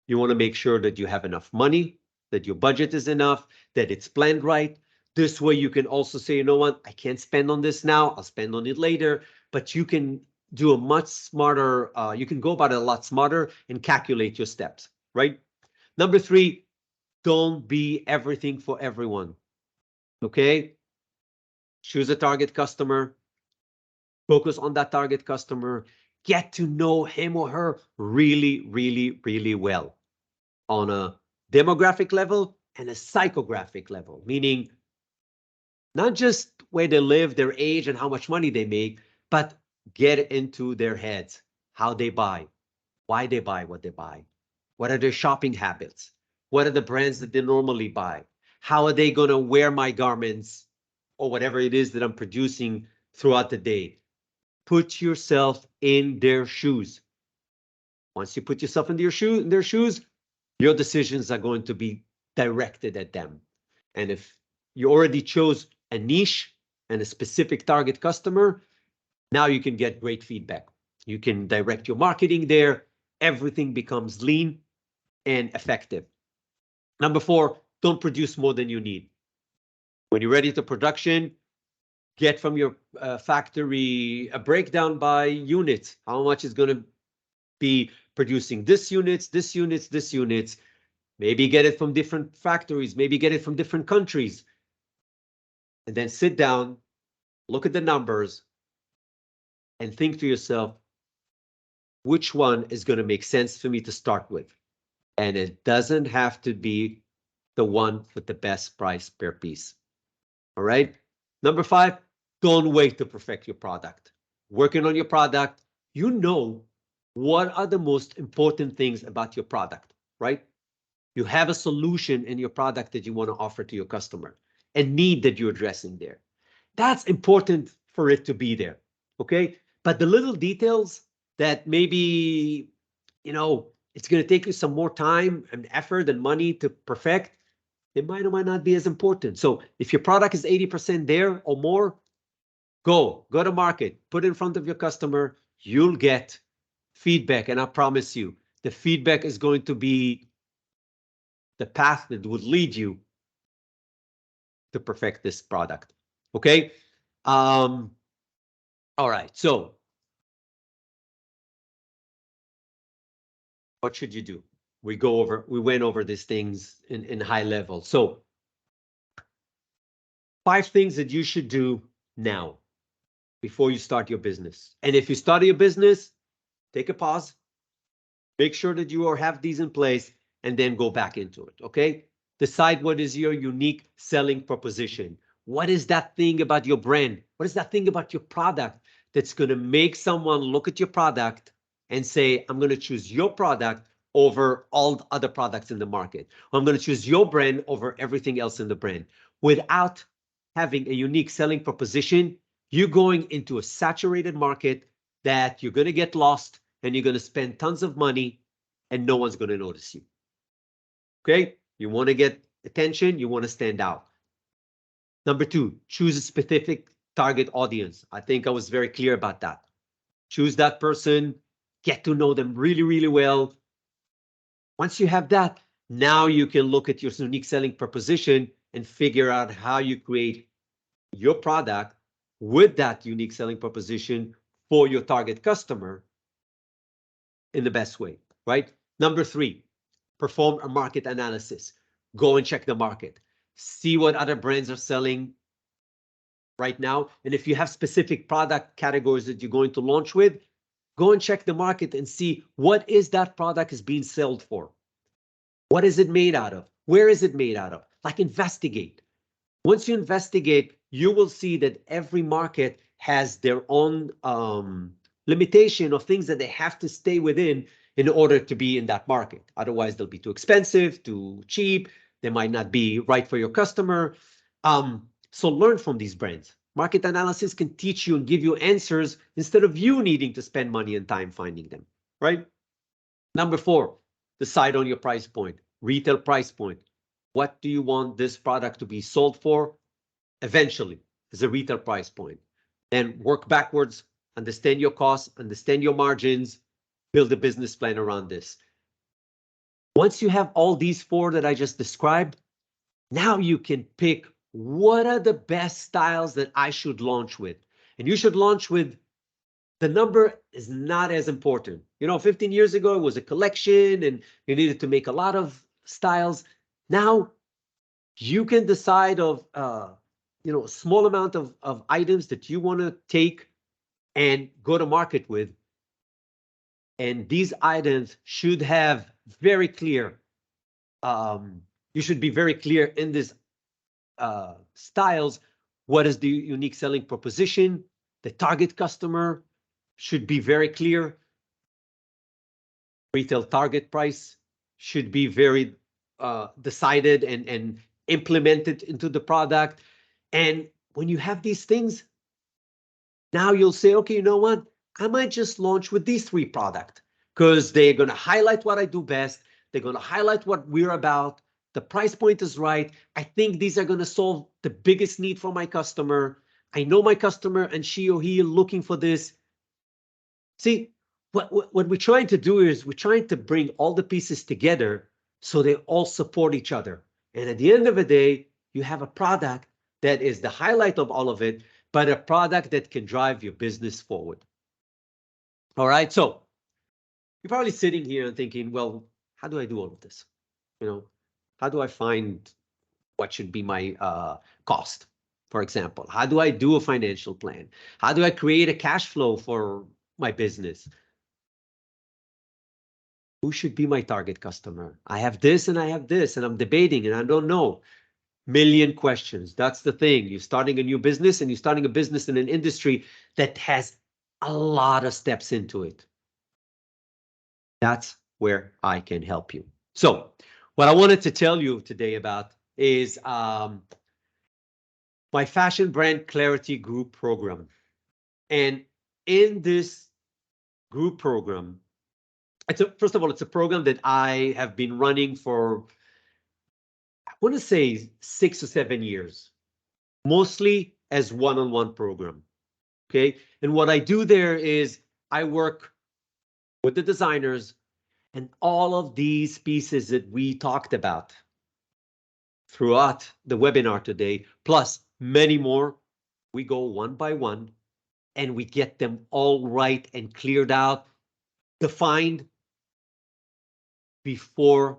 You want to make sure that you have enough money, that your budget is enough, that it's planned right. This way you can also say, you know what, I can't spend on this now, I'll spend on it later. But you can do a much smarter, you can go about it a lot smarter and calculate your steps, right? Number 3, don't be everything for everyone. Okay? Choose a target customer. Focus on that target customer. Get to know him or her really, really, really well on a demographic level and a psychographic level, meaning not just where they live, their age, and how much money they make, but get into their heads, how they buy, why they buy what they buy, what are their shopping habits, what are the brands that they normally buy, how are they going to wear my garments or whatever it is that I'm producing throughout the day. Put yourself in their shoes. Once you put yourself in their shoes, your decisions are going to be directed at them. And if you already chose a niche and a specific target customer, now you can get great feedback. You can direct your marketing there. Everything becomes lean and effective. Number 4, don't produce more than you need. When you're ready to production, get from your factory a breakdown by units. How much is going to be producing this units, this units, this units. Maybe get it from different factories, maybe get it from different countries. And then sit down, look at the numbers, and think to yourself, which one is going to make sense for me to start with? And it doesn't have to be the one with the best price per piece. All right. Number 5, don't wait to perfect your product. Working on your product, you know what are the most important things about your product, right? You have a solution in your product that you want to offer to your customer, a need that you're addressing there. That's important for it to be there, okay? But the little details that maybe, it's going to take you some more time and effort and money to perfect, it might or might not be as important. So if your product is 80% there or more, go to market, put it in front of your customer, you'll get feedback. And I promise you, the feedback is going to be the path that would lead you to perfect this product. Okay. All right. So what should you do? We went over these things in high level. So 5 things that you should do now before you start your business. And if you start your business, take a pause, make sure that you have these in place, and then go back into it, okay? Decide what is your unique selling proposition. What is that thing about your brand? What is that thing about your product that's going to make someone look at your product and say, I'm going to choose your product over all the other products in the market. Or I'm going to choose your brand over everything else in the brand. Without having a unique selling proposition, you're going into a saturated market that you're going to get lost and you're going to spend tons of money and no one's going to notice you. Okay? You want to get attention, you want to stand out. Number 2, choose a specific target audience. I think I was very clear about that. Choose that person, get to know them really, really well. Once you have that, now you can look at your unique selling proposition and figure out how you create your product with that unique selling proposition for your target customer in the best way, right? Number 3, perform a market analysis. Go and check the market. See what other brands are selling right now. And if you have specific product categories that you're going to launch with, go and check the market and see what is that product is being sold for. What is it made out of? Where is it made out of? Like, investigate. Once you investigate, you will see that every market has their own limitation of things that they have to stay within in order to be in that market. Otherwise, they'll be too expensive, too cheap. They might not be right for your customer. So learn from these brands. Market analysis can teach you and give you answers instead of you needing to spend money and time finding them, right? Number 4, decide on your price point, retail price point. What do you want this product to be sold for eventually as a retail price point? Then work backwards, understand your costs, understand your margins, build a business plan around this. Once you have all these 4 that I just described, now you can pick what are the best styles that I should launch with. And you should launch with, the number is not as important. 15 years ago, it was a collection and you needed to make a lot of styles. Now you can decide of, a small amount of items that you want to take and go to market with. And these items should have very clear, you should be very clear in this styles. What is the unique selling proposition? The target customer should be very clear. Retail target price should be very decided and implemented into the product. And when you have these things, now you'll say, okay, you know what? I might just launch with these 3 products because they're going to highlight what I do best. They're going to highlight what we're about. The price point is right. I think these are going to solve the biggest need for my customer. I know my customer and she or he are looking for this. See, what we're trying to do is we're trying to bring all the pieces together so they all support each other. And at the end of the day, you have a product that is the highlight of all of it, but a product that can drive your business forward. All right, so you're probably sitting here and thinking, well, how do I do all of this? You know, how do I find what should be my cost, for example? How do I do a financial plan? How do I create a cash flow for my business? Who should be my target customer? I have this and I have this, and I'm debating and I don't know. Million questions. That's the thing. You're starting a new business and you're starting a business in an industry that has a lot of steps into it. That's where I can help you. So what I wanted to tell you today about is my Fashion Brand Clarity Group program. And in this group program, first of all, it's a program that I have been running for, I want to say 6 or 7 years, mostly as one-on-one program. Okay. And what I do there is I work with the designers, and all of these pieces that we talked about throughout the webinar today, plus many more, we go one by one and we get them all right and cleared out, defined before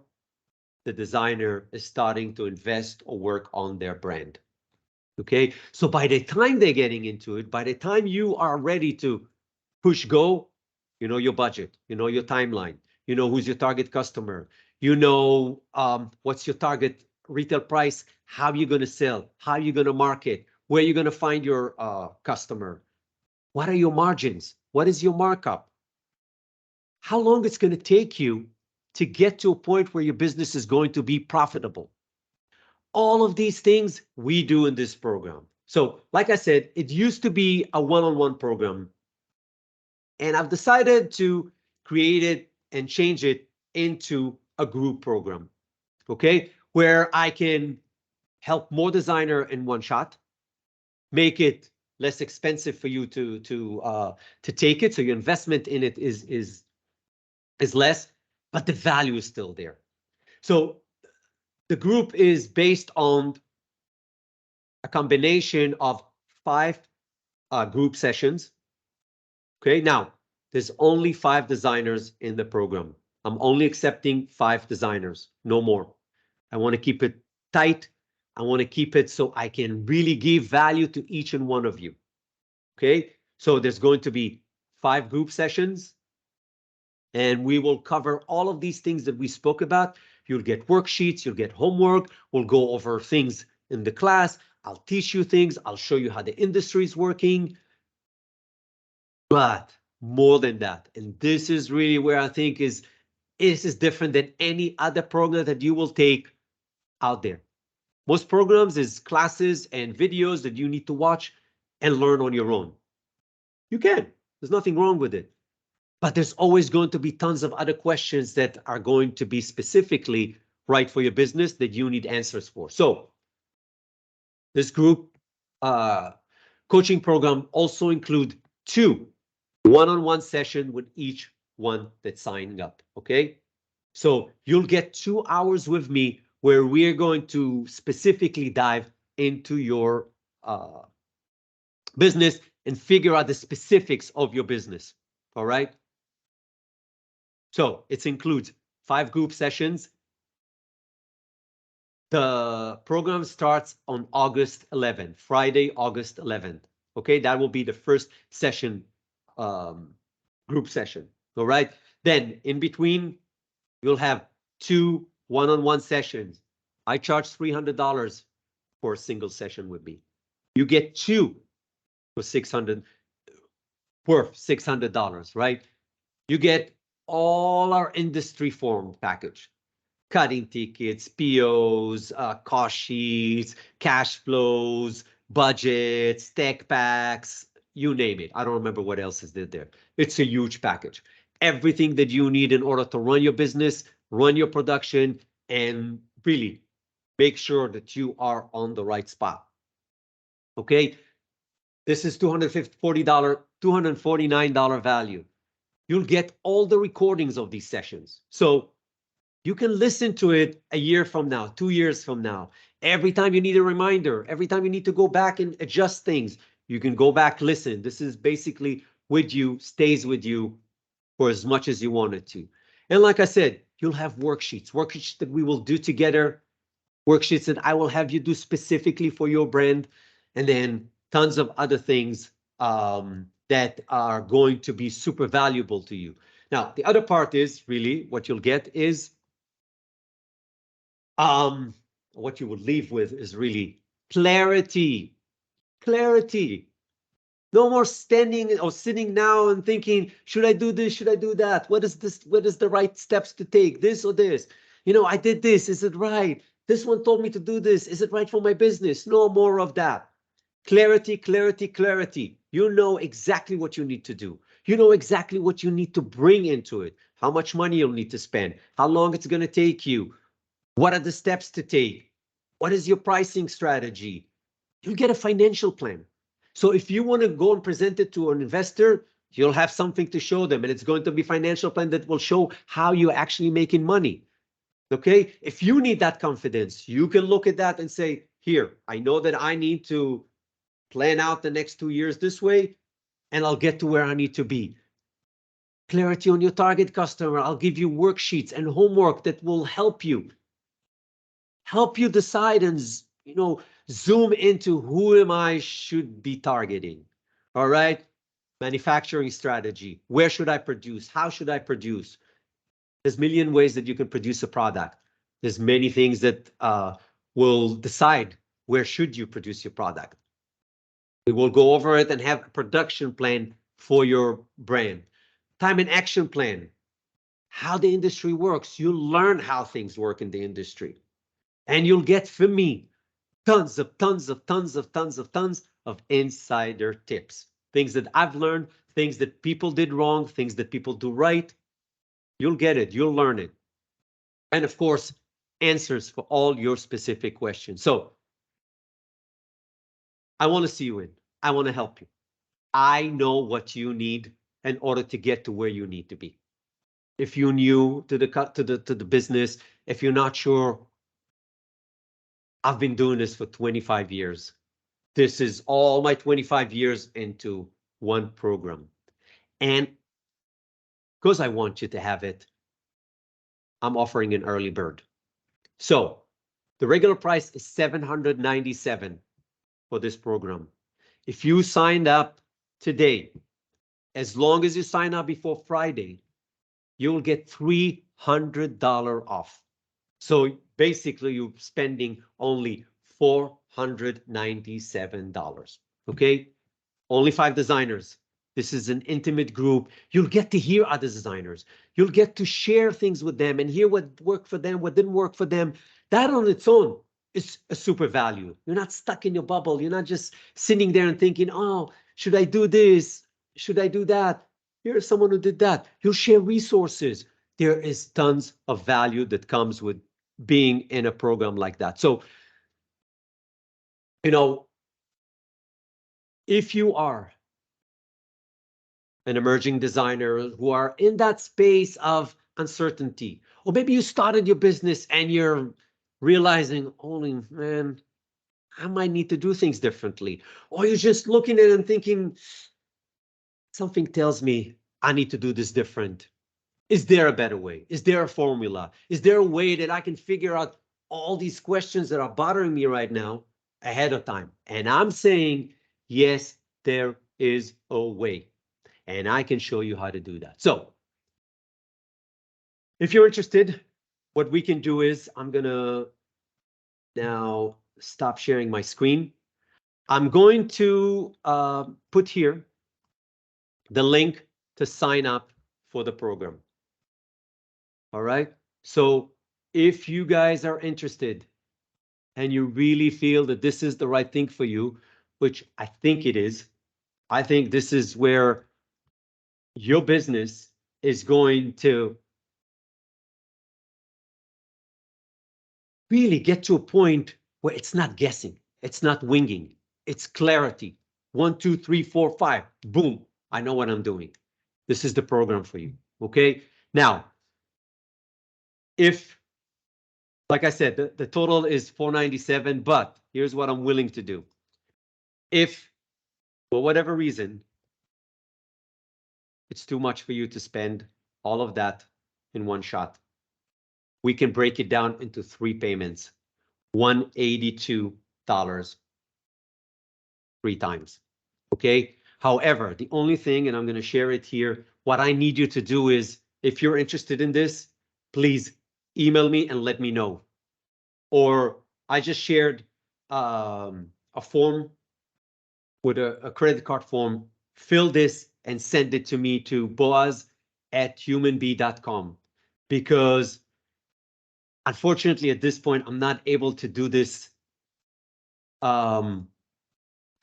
the designer is starting to invest or work on their brand. Okay, so by the time they're getting into it, by the time you are ready to push go, you know your budget, you know your timeline, you know who's your target customer, you know what's your target retail price, how you're going to sell, how you're going to market, where you're going to find your customer, what are your margins, what is your markup, how long it's going to take you to get to a point where your business is going to be profitable. All of these things we do in this program. So like I said, it used to be a one-on-one program, and I've decided to create it and change it into a group program, okay, where I can help more designer in one shot, make it less expensive for you to take it, so your investment in it is less, but the value is still there. So the group is based on a combination of 5 group sessions. Okay, now there's only 5 designers in the program. I'm only accepting 5 designers, no more. I want to keep it tight. I want to keep it so I can really give value to each and one of you. Okay, so there's going to be 5 group sessions, and we will cover all of these things that we spoke about. You'll get worksheets, you'll get homework, we'll go over things in the class, I'll teach you things, I'll show you how the industry is working. But more than that, and this is really where I think this is different than any other program that you will take out there. Most programs is classes and videos that you need to watch and learn on your own. You can, there's nothing wrong with it. But there's always going to be tons of other questions that are going to be specifically right for your business that you need answers for. So this group coaching program also include 2 one-on-one sessions with each one that's signing up, okay? So you'll get 2 hours with me where we're going to specifically dive into your business and figure out the specifics of your business, all right? So it includes 5 group sessions. The program starts on August 11th, Friday, August 11th. Okay, that will be the first session, group session. All right. Then in between, you'll have 2 one-on-one sessions. I charge $300 for a single session with me. You get 2 for worth $600, right? You get all our industry form package, cutting tickets, POs, cost sheets, cash flows, budgets, tech packs, you name it. I don't remember what else is there. It's a huge package. Everything that you need in order to run your business, run your production, and really make sure that you are on the right spot. Okay, this is $249 value. You'll get all the recordings of these sessions. So you can listen to it a year from now, 2 years from now. Every time you need a reminder, every time you need to go back and adjust things, you can go back, listen. This is basically with you, stays with you for as much as you want it to. And like I said, you'll have worksheets that we will do together, worksheets that I will have you do specifically for your brand, and then tons of other things that are going to be super valuable to you. Now, the other part is really what you'll get is what you would leave with is really clarity. Clarity. No more standing or sitting now and thinking, should I do this? Should I do that? What is this? What is the right steps to take? This or this? You know, I did this. Is it right? This one told me to do this. Is it right for my business? No more of that. Clarity, clarity, clarity. You know exactly what you need to do. You know exactly what you need to bring into it. How much money you'll need to spend. How long it's going to take you. What are the steps to take? What is your pricing strategy? You'll get a financial plan. So if you want to go and present it to an investor, you'll have something to show them, and it's going to be a financial plan that will show how you're actually making money. Okay? If you need that confidence, you can look at that and say, here, I know that I need to plan out the next 2 years this way, and I'll get to where I need to be. Clarity on your target customer. I'll give you worksheets and homework that will help you decide and, you know, zoom into who am I should be targeting. All right. Manufacturing strategy. Where should I produce? How should I produce? There's a million ways that you can produce a product. There's many things that will decide where should you produce your product. We will go over it and have a production plan for your brand. Time and action plan. How the industry works. You'll learn how things work in the industry. And you'll get from me tons of insider tips. Things that I've learned, things that people did wrong, things that people do right. You'll get it, you'll learn it. And of course, answers for all your specific questions. So I want to see you in. I want to help you. I know what you need in order to get to where you need to be. If you're new to the business, if you're not sure, I've been doing this for 25 years. This is all my 25 years into one program. And because I want you to have it, I'm offering an early bird. So the regular price is $797 for this program. If you signed up today, as long as you sign up before Friday, you'll get $300 off. So basically, you're spending only $497. Okay? Only 5 designers. This is an intimate group. You'll get to hear other designers. You'll get to share things with them and hear what worked for them, what didn't work for them. That on its own is a super value. You're not stuck in your bubble. You're not just sitting there and thinking, oh, should I do this? Should I do that? Here's someone who did that. You'll share resources. There is tons of value that comes with being in a program like that. So, you know, if you are an emerging designer who are in that space of uncertainty, or maybe you started your business and you're realizing, holy man, I might need to do things differently. Or you're just looking at it and thinking, something tells me I need to do this different. Is there a better way? Is there a formula? Is there a way that I can figure out all these questions that are bothering me right now ahead of time? And I'm saying, yes, there is a way. And I can show you how to do that. So if you're interested, what we can do is I'm going to now stop sharing my screen. I'm going to put here the link to sign up for the program. All right. So if you guys are interested and you really feel that this is the right thing for you, which I think it is, I think this is where your business is going to really get to a point where it's not guessing, it's not winging, it's clarity. 1, 2, 3, 4, 5, boom, I know what I'm doing. This is the program for you, okay? Now, if, like I said, the total is $497, but here's what I'm willing to do. If, for whatever reason, it's too much for you to spend all of that in one shot, we can break it down into 3 payments, $182, 3 times, okay? However, the only thing, and I'm going to share it here, what I need you to do is, if you're interested in this, please email me and let me know. Or I just shared a form with a credit card form. Fill this and send it to me to boaz@humanbee.com, because unfortunately at this point I'm not able to do this through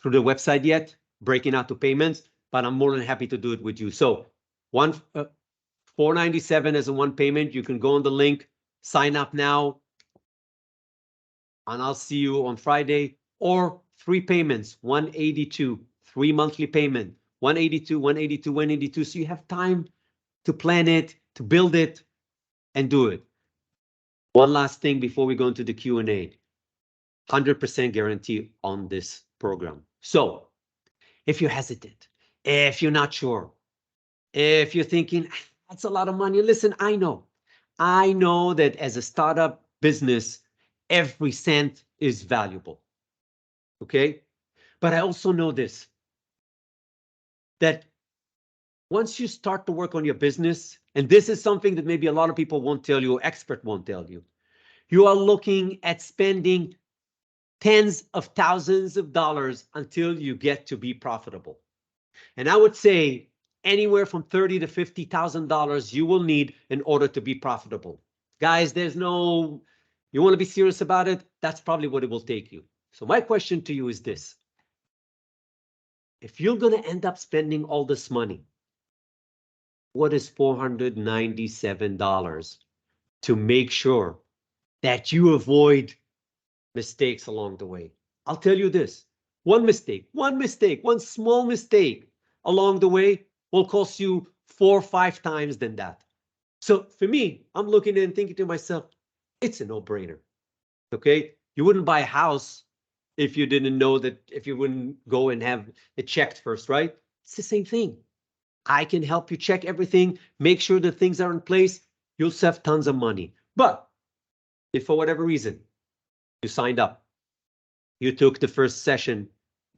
the website yet, breaking out the payments, but I'm more than happy to do it with you. So $497 as a one payment. You can go on the link, sign up now, and I'll see you on Friday. Or 3 payments, 182, 3 monthly payment, 182, 182, 182. So you have time to plan it, to build it, and do it. One last thing before we go into the Q&A. 100% guarantee on this program. So if you're hesitant, if you're not sure, if you're thinking, that's a lot of money, listen, I know that as a startup business, every cent is valuable, okay? But I also know this, that once you start to work on your business, and this is something that maybe a lot of people won't tell you, or expert won't tell you, you are looking at spending tens of thousands of dollars until you get to be profitable. And I would say anywhere from $30,000 to $50,000 you will need in order to be profitable. Guys, there's no, you want to be serious about it? That's probably what it will take you. So my question to you is this. If you're going to end up spending all this money, what is $497 to make sure that you avoid mistakes along the way? I'll tell you this, one small mistake along the way will cost you 4 or 5 times than that. So for me, I'm looking and thinking to myself, it's a no-brainer, okay? You wouldn't buy a house if you didn't know that, if you wouldn't go and have it checked first, right? It's the same thing. I can help you check everything, make sure that things are in place. You'll save tons of money. But if for whatever reason you signed up, you took the first session,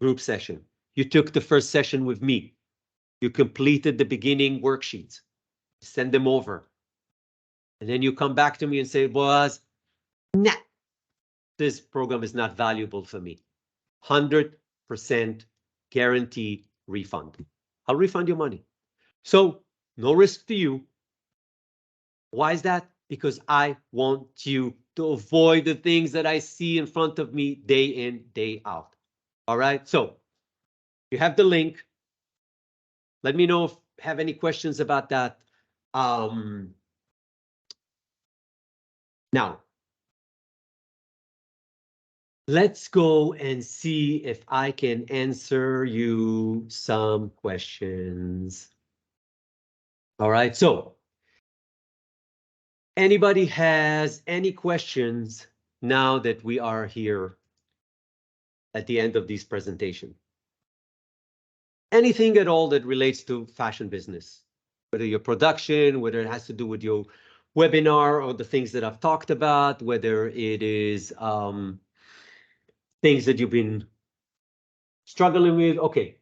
group session, you took the first session with me, you completed the beginning worksheets, send them over, and then you come back to me and say, Boaz, nah, this program is not valuable for me. 100% guarantee refund. I'll refund your money. So no risk to you. Why is that? Because I want you to avoid the things that I see in front of me day in, day out. All right, so you have the link. Let me know if you have any questions about that. Now, let's go and see if I can answer you some questions. All right, so anybody has any questions now that we are here at the end of this presentation? Anything at all that relates to fashion business, whether your production, whether it has to do with your webinar or the things that I've talked about, whether it is things that you've been struggling with. Okay.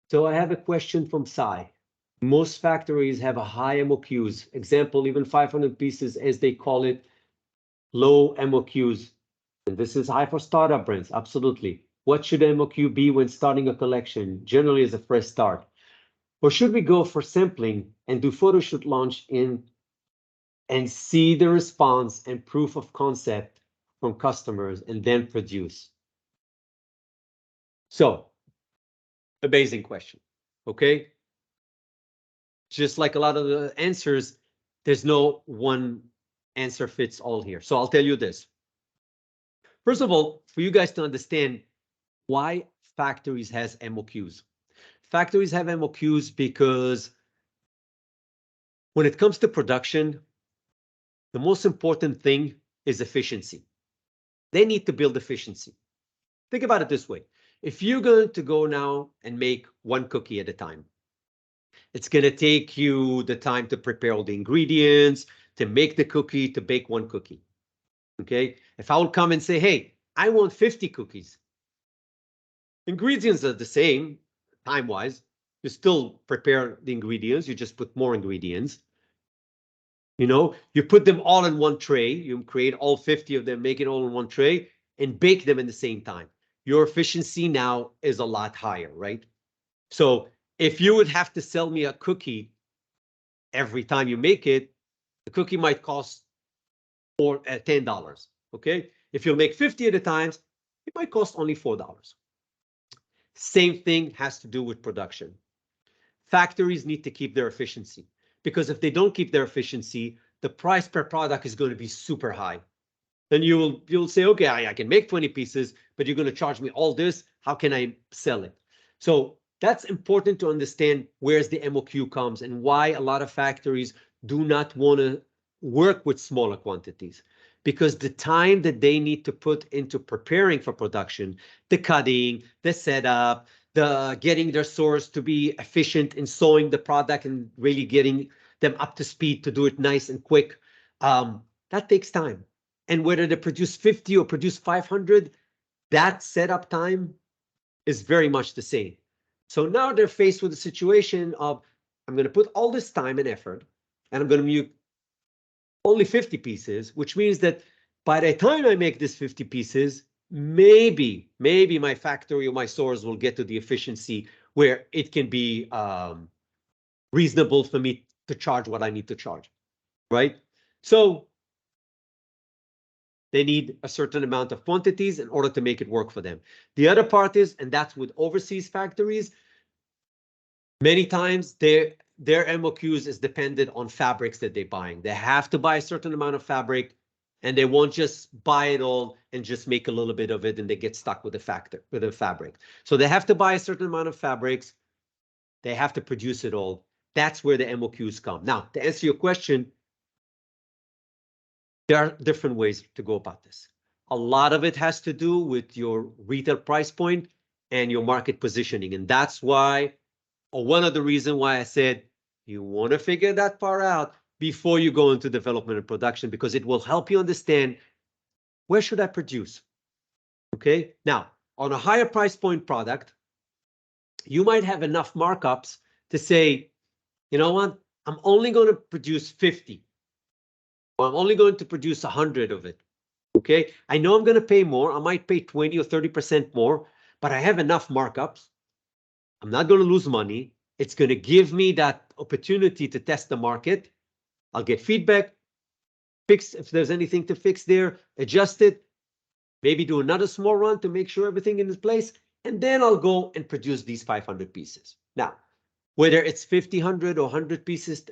So I have a question from Sai. Most factories have a high MOQs, example, even 500 pieces, as they call it, low MOQs. And this is high for startup brands, absolutely. What should MOQ be when starting a collection, generally as a fresh start? Or should we go for sampling and do photo shoot launch in and see the response and proof of concept from customers and then produce? So, amazing question, okay? Just like a lot of the answers, there's no one answer fits all here. So I'll tell you this. First of all, for you guys to understand why factories has MOQs. Factories have MOQs because when it comes to production, the most important thing is efficiency. They need to build efficiency. Think about it this way. If you're going to go now and make one cookie at a time, it's going to take you the time to prepare all the ingredients, to make the cookie, to bake one cookie. Okay? If I would come and say, hey, I want 50 cookies, ingredients are the same time-wise. You still prepare the ingredients, you just put more ingredients. You know, you put them all in one tray, you create all 50 of them, make it all in one tray, and bake them in the same time. Your efficiency now is a lot higher, right? So if you would have to sell me a cookie every time you make it, the cookie might cost $10, okay? If you'll make 50 at a time, it might cost only $4. Same thing has to do with production. Factories need to keep their efficiency, because if they don't keep their efficiency, the price per product is going to be super high. Then you'll say, okay, I can make 20 pieces, but you're going to charge me all this. How can I sell it? So that's important to understand where's the MOQ comes and why a lot of factories do not want to work with smaller quantities, because the time that they need to put into preparing for production, the cutting, the setup, the getting their source to be efficient in sewing the product and really getting them up to speed to do it nice and quick, that takes time. And whether they produce 50 or produce 500, that setup time is very much the same. So now they're faced with a situation of, I'm going to put all this time and effort, and I'm going to make only 50 pieces, which means that by the time I make this 50 pieces, maybe my factory or my source will get to the efficiency where it can be reasonable for me to charge what I need to charge, right? So they need a certain amount of quantities in order to make it work for them. The other part is, and that's with overseas factories, many times their MOQs is dependent on fabrics that they're buying. They have to buy a certain amount of fabric, and they won't just buy it all and just make a little bit of it and they get stuck with the fabric. So they have to buy a certain amount of fabrics. They have to produce it all. That's where the MOQs come. Now, to answer your question, there are different ways to go about this. A lot of it has to do with your retail price point and your market positioning. And that's why, or one of the reasons why I said, you want to figure that part out before you go into development and production, because it will help you understand, where should I produce? Okay. Now, on a higher price point product, you might have enough markups to say, you know what, I'm only going to produce 50. Or I'm only going to produce 100 of it. Okay. I know I'm going to pay more. I might pay 20 or 30% more, but I have enough markups. I'm not going to lose money. It's going to give me that opportunity to test the market. I'll get feedback, fix if there's anything to fix there, adjust it, maybe do another small run to make sure everything is in place, and then I'll go and produce these 500 pieces. Now, whether it's 50, 100 or 100 pieces,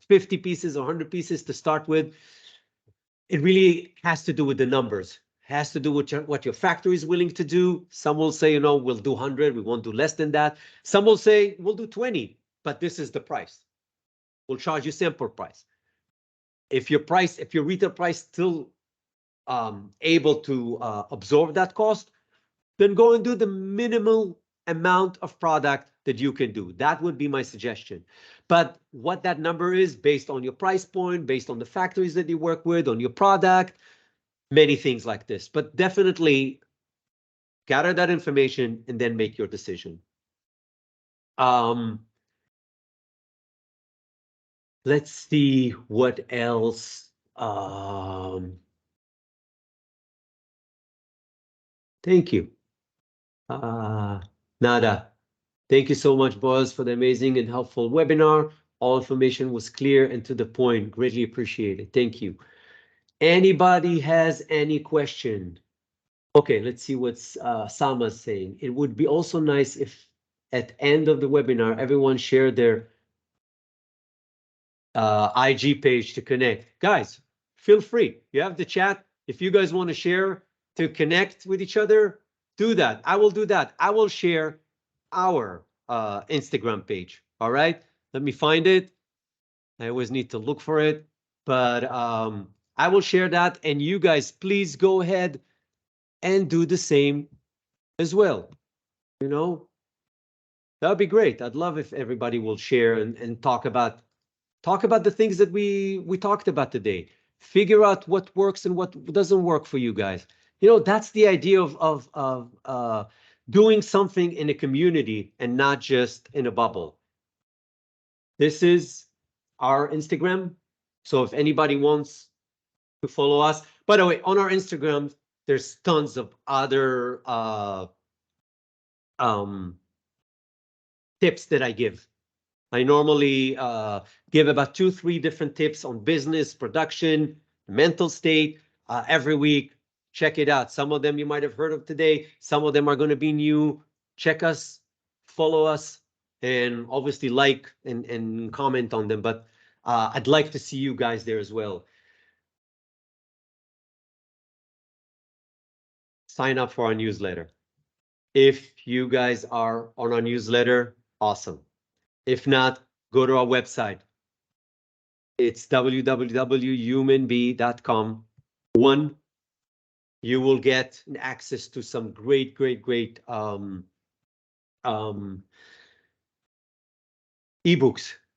50 pieces or 100 pieces to start with, it really has to do with the numbers. Has to do with what your factory is willing to do. Some will say, you know, we'll do 100, we won't do less than that. Some will say, we'll do 20, but this is the price. We'll charge you sample price. If your retail price still able to absorb that cost, then go and do the minimal amount of product that you can do. That would be my suggestion. But what that number is based on your price point, based on the factories that you work with, on your product, many things like this. But definitely gather that information and then make your decision. Let's see what else. Thank you. Nada. Thank you so much, Boaz, for the amazing and helpful webinar. All information was clear and to the point. Greatly appreciated. Thank you. Anybody has any question? Okay, let's see what Salma's saying. It would be also nice if at end of the webinar, everyone shared their IG page to connect. Guys, feel free. You have the chat. If you guys want to share to connect with each other, do that. I will do that. I will share our Instagram page. All right. Let me find it. I always need to look for it, but I will share that. And you guys, please go ahead and do the same as well. You know, that would be great. I'd love if everybody will share and talk about the things that we talked about today. Figure out what works and what doesn't work for you guys. You know, that's the idea of doing something in a community and not just in a bubble. This is our Instagram. So if anybody wants to follow us, by the way, on our Instagram, there's tons of other tips that I give. I normally give about 2-3 different tips on business, production, mental state every week. Check it out. Some of them you might have heard of today. Some of them are going to be new. Check us, follow us, and obviously like and comment on them. But I'd like to see you guys there as well. Sign up for our newsletter. If you guys are on our newsletter, awesome. If not, go to our website. It's www.humanbee.com. One, you will get access to some great ebooks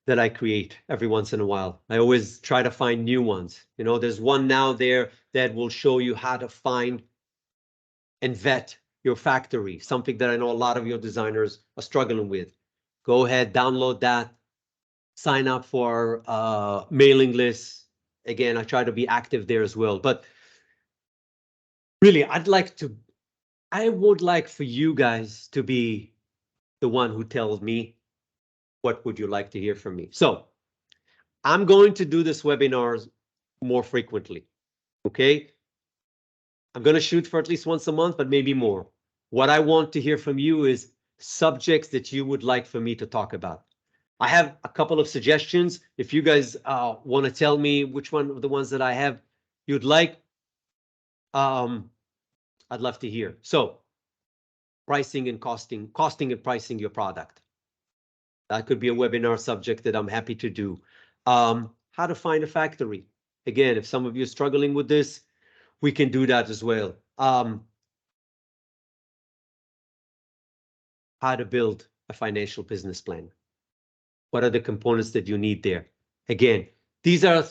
that I create every once in a while. I always try to find new ones. You know, there's one now there that will show you how to find and vet your factory, something that I know a lot of your designers are struggling with. Go ahead, download that. Sign up for mailing lists. Again, I try to be active there as well. But really, I would like for you guys to be the one who tells me what would you like to hear from me. So I'm going to do this webinars more frequently. Okay. I'm going to shoot for at least once a month, but maybe more. What I want to hear from you is subjects that you would like for me to talk about. I have a couple of suggestions. If you guys want to tell me which one of the ones that I have you'd like, I'd love to hear. So pricing and costing and pricing your product. That could be a webinar subject that I'm happy to do. How to find a factory. Again, if some of you are struggling with this, we can do that as well. How to build a financial business plan. What are the components that you need there? Again, these are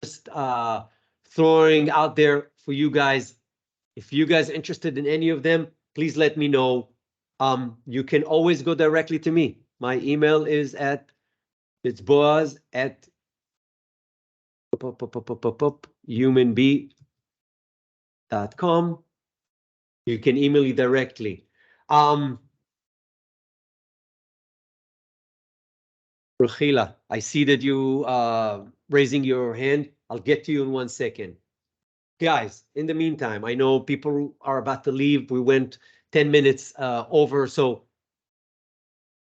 just throwing out there for you guys. If you guys are interested in any of them, please let me know. You can always go directly to me. My email is it's boaz@humanbee.com. You can email me directly. Rukhila, I see that you raising your hand. I'll get to you in 1 second. Guys, in the meantime, I know people are about to leave. We went 10 minutes over. So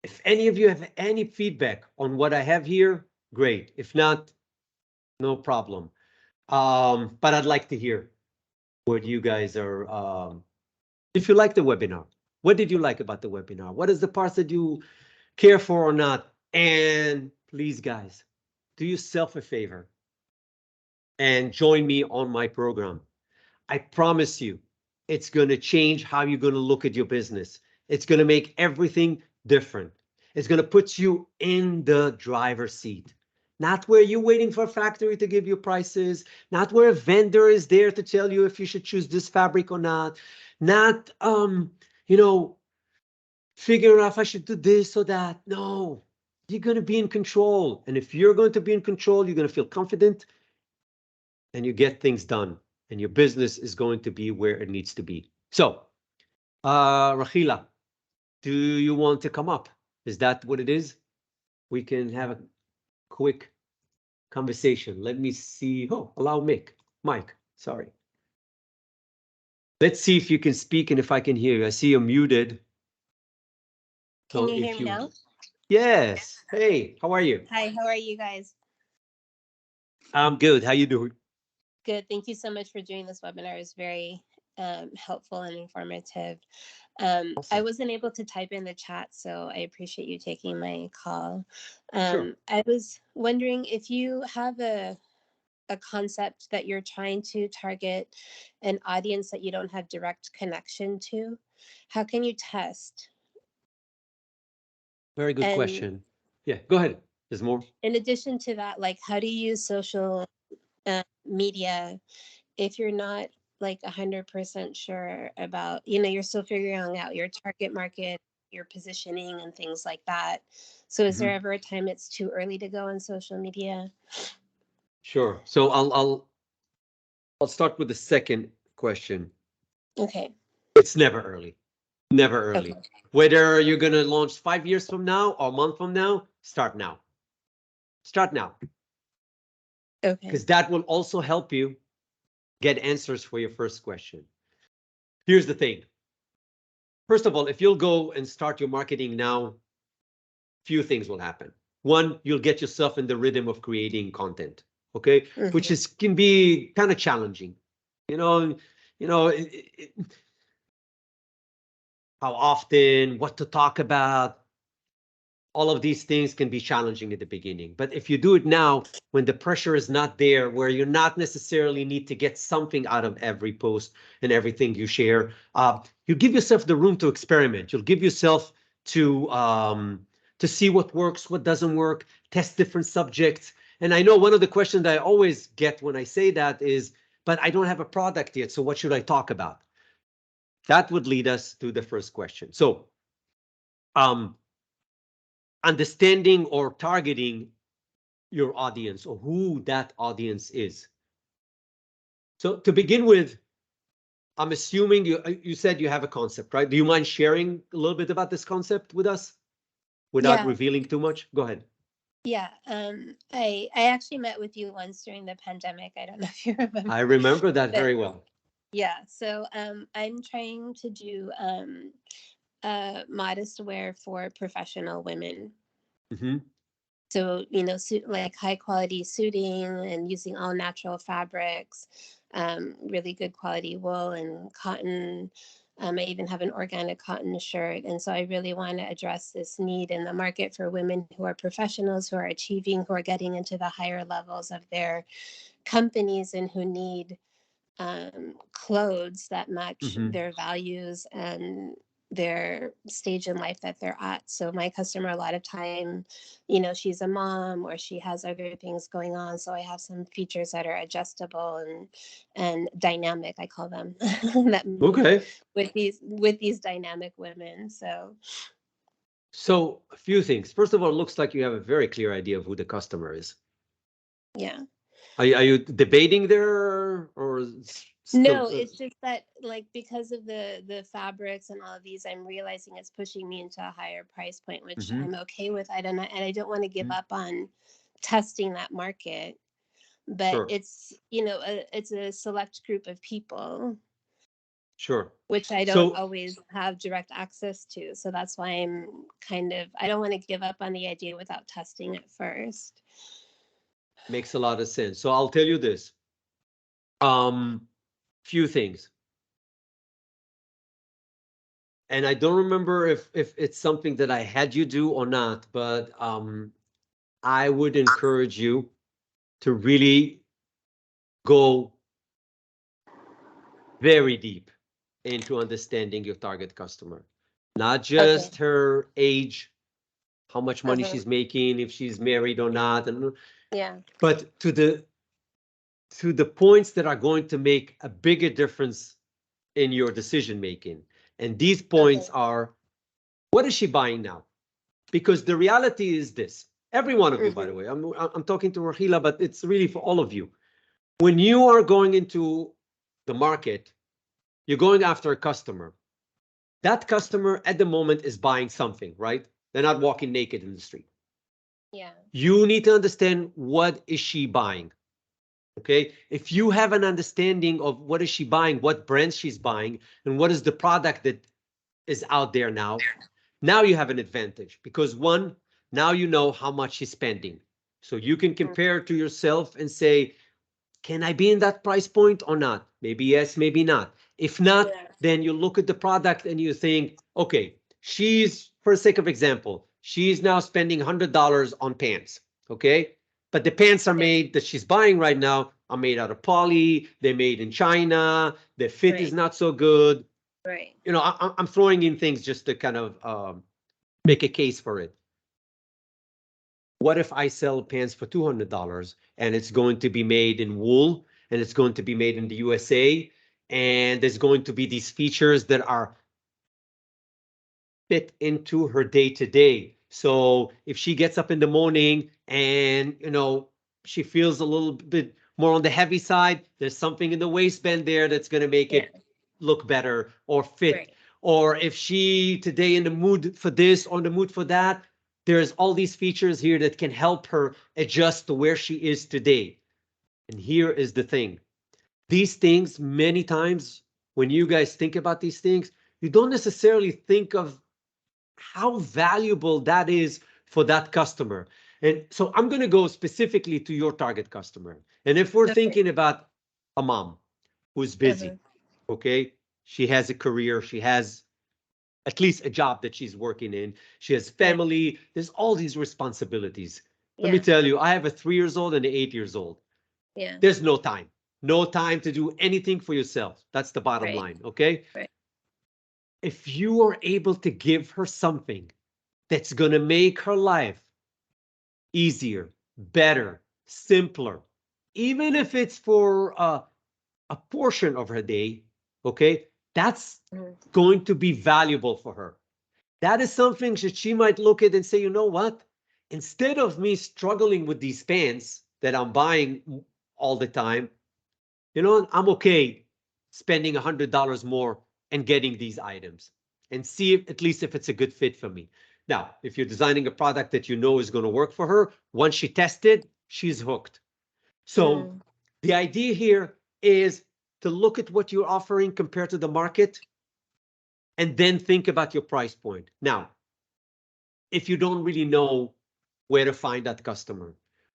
if any of you have any feedback on what I have here, great. If not, no problem. But I'd like to hear what you guys are, if you like the webinar, what did you like about the webinar? What is the parts that you care for or not? And please, guys, do yourself a favor and join me on my program. I promise you, it's going to change how you're going to look at your business. It's going to make everything different. It's going to put you in the driver's seat. Not where you're waiting for a factory to give you prices, not where a vendor is there to tell you if you should choose this fabric or not, not, figure out if I should do this or that. No, you're going to be in control. And if you're going to be in control, you're going to feel confident and you get things done and your business is going to be where it needs to be. So, Rukhila, do you want to come up? Is that what it is? We can have a quick conversation. Let me see. Oh, allow Mike, sorry. Let's see if you can speak and if I can hear you. I see you're muted. Can you hear me now? Yes. Hey, how are you? Hi, how are you guys? I'm good. How you doing? Good. Thank you so much for doing this webinar. It was very helpful and informative. I Awesome. wasn't able to type in the chat, so I appreciate you taking my call. Sure. I was wondering if you have a concept that you're trying to target an audience that you don't have direct connection to. How can you test? Very good And question. Yeah, go ahead. There's more. in addition to that, like, how do you use social media if you're not like 100% sure about, you're still figuring out your target market, your positioning and things like that. So is there Mhm. ever a time it's too early to go on social media? Sure. So I'll start with the second question. Okay. It's never early. Never Okay. early. Whether you're gonna launch 5 years from now or a month from now, start now. Start now. Okay. Because that will also help you get answers for your first question. Here's the thing. First of all, if you'll go and start your marketing now, few things will happen. One, you'll get yourself in the rhythm of creating content, okay? Mhm. Which is can be kind of challenging. You know, how often, what to talk about, all of these things can be challenging at the beginning. But if you do it now, when the pressure is not there, where you not necessarily need to get something out of every post and everything you share, you give yourself the room to experiment. You'll give yourself to see what works, what doesn't work, test different subjects. And I know one of the questions that I always get when I say that is, but I don't have a product yet, so what should I talk about? That would lead us to the first question. So, understanding or targeting your audience or who that audience is. So to begin with, I'm assuming you said you have a concept, right? Do you mind sharing a little bit about this concept with us without Yeah. revealing too much? Go ahead. Yeah. I actually met with you once during the pandemic. I don't know if you remember. I remember that But very well. yeah. So I'm trying to do modest wear for professional women. Mm-hmm. So, like high quality suiting and using all natural fabrics, really good quality wool and cotton. I even have an organic cotton shirt. And so I really want to address this need in the market for women who are professionals, who are achieving, who are getting into the higher levels of their companies and who need clothes that match Mm-hmm. their values and their stage in life that they're at. So my customer, a lot of time, she's a mom or she has other things going on. So I have some features that are adjustable and dynamic, I call them, that move Okay. with these dynamic women. So a few things. First of all, it looks like you have a very clear idea of who the customer is. Yeah. Are you debating there or still? No, it's just that, like, because of the fabrics and all of these, I'm realizing it's pushing me into a higher price point, which Mhm. I'm okay with. I don't want to give up on testing that market, but Sure. it's it's a select group of people, Sure. which I don't So always have direct access to. So that's why I don't want to give up on the idea without testing it first. makes a lot of sense. So I'll tell you this. Few things. And I don't remember if it's something that I had you do or not, but I would encourage you to really go very deep into understanding your target customer, not Okay. just her age, how much money Uh-huh. she's making, if she's married or not, and Yeah. but to the points that are going to make a bigger difference in your decision making. And these points Okay. are, what is she buying now? Because the reality is this. Every one of you, by the way, I'm talking to Rahila, but it's really for all of you. When you are going into the market, you're going after a customer. That customer at the moment is buying something, right? They're not walking naked in the street. Yeah. You need to understand, what is she buying? Okay, if you have an understanding of what is she buying, what brand she's buying, and what is the product that is out there now you have an advantage, because one, now you know how much she's spending. So you can compare to yourself and say, can I be in that price point or not? Maybe yes, maybe not. If not, then you look at the product and you think, okay, she's, for the sake of example, she's now spending $100 on pants, okay? But the pants are made that she's buying right now are made out of poly, they're made in China, the fit is not so good. Right. You know, I'm throwing in things just to kind of make a case for it. What if I sell pants for $200 and it's going to be made in wool and it's going to be made in the USA and there's going to be these features that are fit into her day to day. So if she gets up in the morning and, you know, she feels a little bit more on the heavy side, there's something in the waistband there that's going to make it look better or fit. Right. Or if she today in the mood for this or the mood for that, there's all these features here that can help her adjust to where she is today. And here is the thing. These things, many times, when you guys think about these things, you don't necessarily think of how valuable that is for that customer. And so I'm going to go specifically to your target customer. And if we're thinking about a mom who's busy, okay, she has a career, she has at least a job that she's working in, she has family, there's all these responsibilities. Let me tell you, I have a 3-year-old and an 8-year-old. There's no time to do anything for yourself. That's the bottom line, okay? If you are able to give her something that's going to make her life easier, better, simpler, even if it's for a portion of her day, okay, that's going to be valuable for her. That is something that she might look at and say, you know what? Instead of me struggling with these pants that I'm buying all the time, you know, I'm okay spending $100 more and getting these items and see if, at least if it's a good fit for me. Now, if you're designing a product that you know is going to work for her, once she tested, she's hooked. So the idea here is to look at what you're offering compared to the market and then think about your price point. Now, if you don't really know where to find that customer,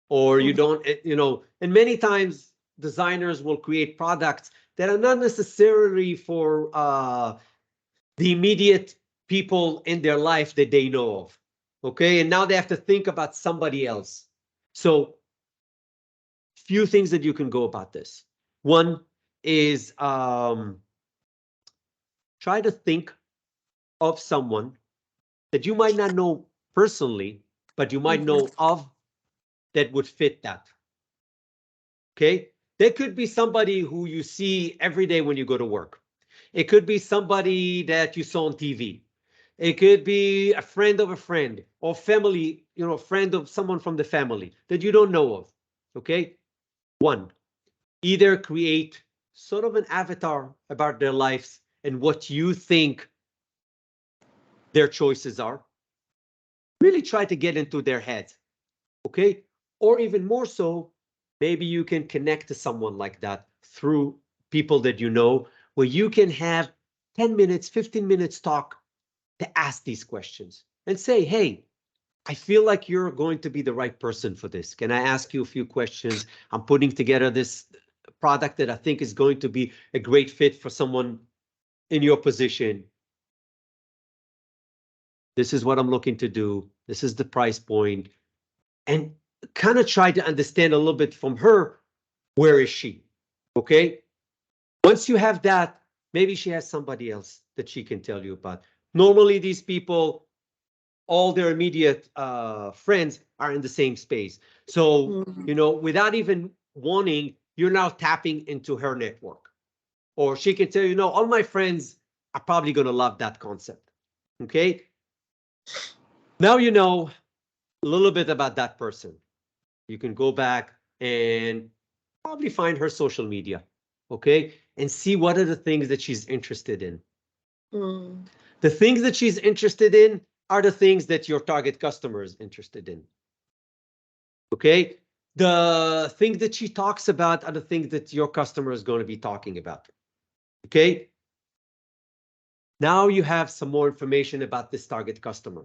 or you don't, you know, and many times designers will create products that are not necessarily for the immediate people in their life that they know of. Okay, and now they have to think about somebody else. So few things that you can go about this. One is try to think of someone that you might not know personally, but you might know of that would fit that. Okay, there could be somebody who you see every day when you go to work. It could be somebody that you saw on TV. It could be a friend of a friend or family, you know, friend of someone from the family that you don't know of. Okay, one, either create sort of an avatar about their lives and what you think their choices are. Really try to get into their head. Okay, or even more so, maybe you can connect to someone like that through people that you know, where you can have 10 minutes, 15 minutes talk to ask these questions and say, hey, I feel like you're going to be the right person for this. Can I ask you a few questions? I'm putting together this product that I think is going to be a great fit for someone in your position. This is what I'm looking to do. This is the price point. And kind of try to understand a little bit from her, where is she? Okay. Once you have that, maybe she has somebody else that she can tell you about. Normally, these people, all their immediate friends are in the same space. So, you know, without even wanting, you're now tapping into her network. Or she can tell you, no, all my friends are probably going to love that concept. Okay. Now you know a little bit about that person. You can go back and probably find her social media, okay? And see what are the things that she's interested in. The things that she's interested in are the things that your target customer is interested in, okay? The things that she talks about are the things that your customer is going to be talking about, okay? Now you have some more information about this target customer.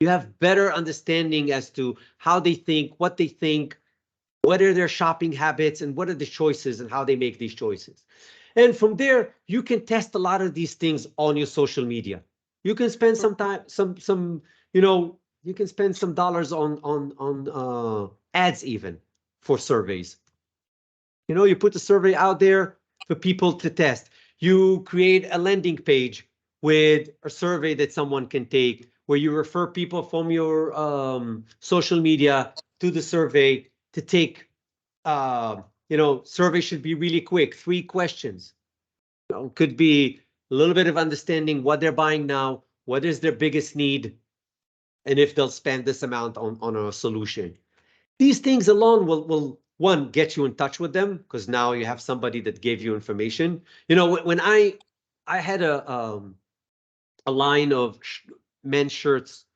You have better understanding as to how they think, what are their shopping habits, and what are the choices and how they make these choices. And from there, you can test a lot of these things on your social media. You can spend some time, you can spend some dollars on ads even for surveys. You put the survey out there for people to test. You create a landing page with a survey that someone can take, where you refer people from your social media to the survey to take. Survey should be really quick, 3 questions. Could be a little bit of understanding what they're buying now, what is their biggest need, and if they'll spend this amount on a solution. These things alone will one, get you in touch with them, because now you have somebody that gave you information. When I had a line of men's shirts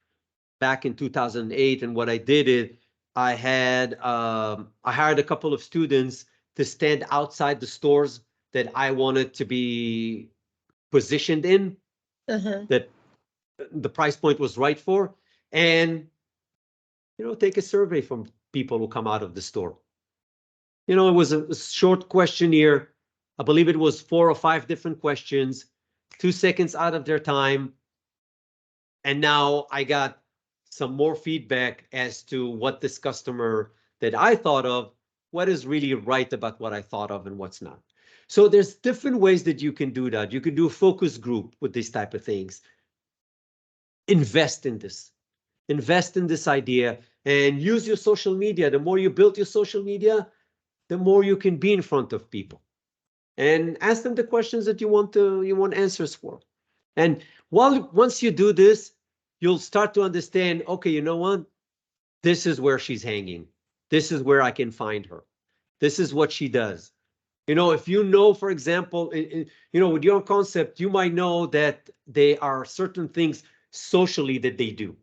back in 2008, and what I did is I hired a couple of students to stand outside the stores that I wanted to be positioned in, that the price point was right for, and take a survey from people who come out of the store. It was a short questionnaire. I believe it was 4 or 5 different questions, 2 seconds out of their time. And now I got some more feedback as to what this customer that I thought of, what is really right about what I thought of and what's not. So there's different ways that you can do that. You can do a focus group with these type of things. Invest in this. Invest in this idea and use your social media. The more you build your social media, the more you can be in front of people and ask them the questions that you want answers for. And once you do this, you'll start to understand, okay, you know what? This is where she's hanging. This is where I can find her. This is what she does. If for example, with your concept, you might know that there are certain things socially that they do.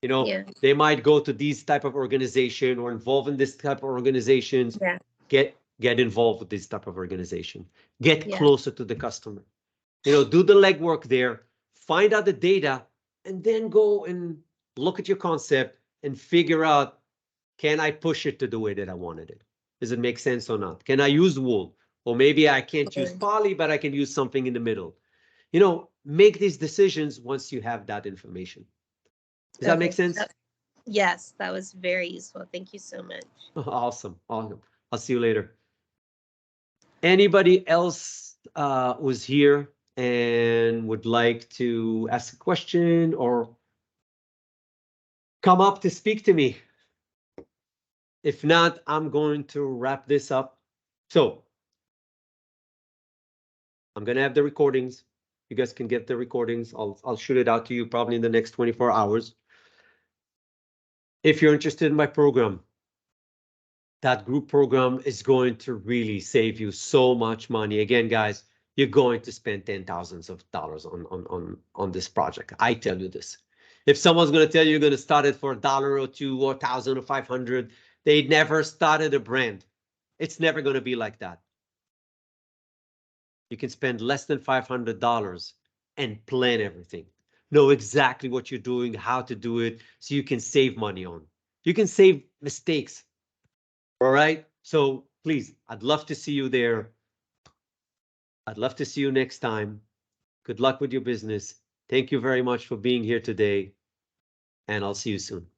Yeah. They might go to these type of organization or involve in this type of organizations. Yeah. Get involved with this type of organization. Get Yeah. closer to the customer. Do the legwork there, find out the data, and then go and look at your concept and figure out, can I push it to the way that I wanted it? Does it make sense or not? Can I use wool? Or maybe I can't use poly, but I can use something in the middle. Make these decisions once you have that information. Does that make sense? Yes, that was very useful. Thank you so much. Awesome. I'll see you later. Anybody else was here and would like to ask a question or come up to speak to me? If not, I'm going to wrap this up. So I'm going to have the recordings. You guys can get the recordings. I'll shoot it out to you probably in the next 24 hours. If you're interested in my program, that group program is going to really save you so much money. Again, guys, you're going to spend $10,000s of dollars on this project. I tell you this. If someone's going to tell you you're going to start it for $1 or $2 or $1,000 or $500, they never started a brand. It's never going to be like that. You can spend less than $500 and plan everything. Know exactly what you're doing, how to do it, so you can save money on. You can save mistakes. All right. So please, I'd love to see you there. I'd love to see you next time. Good luck with your business. Thank you very much for being here today, and I'll see you soon.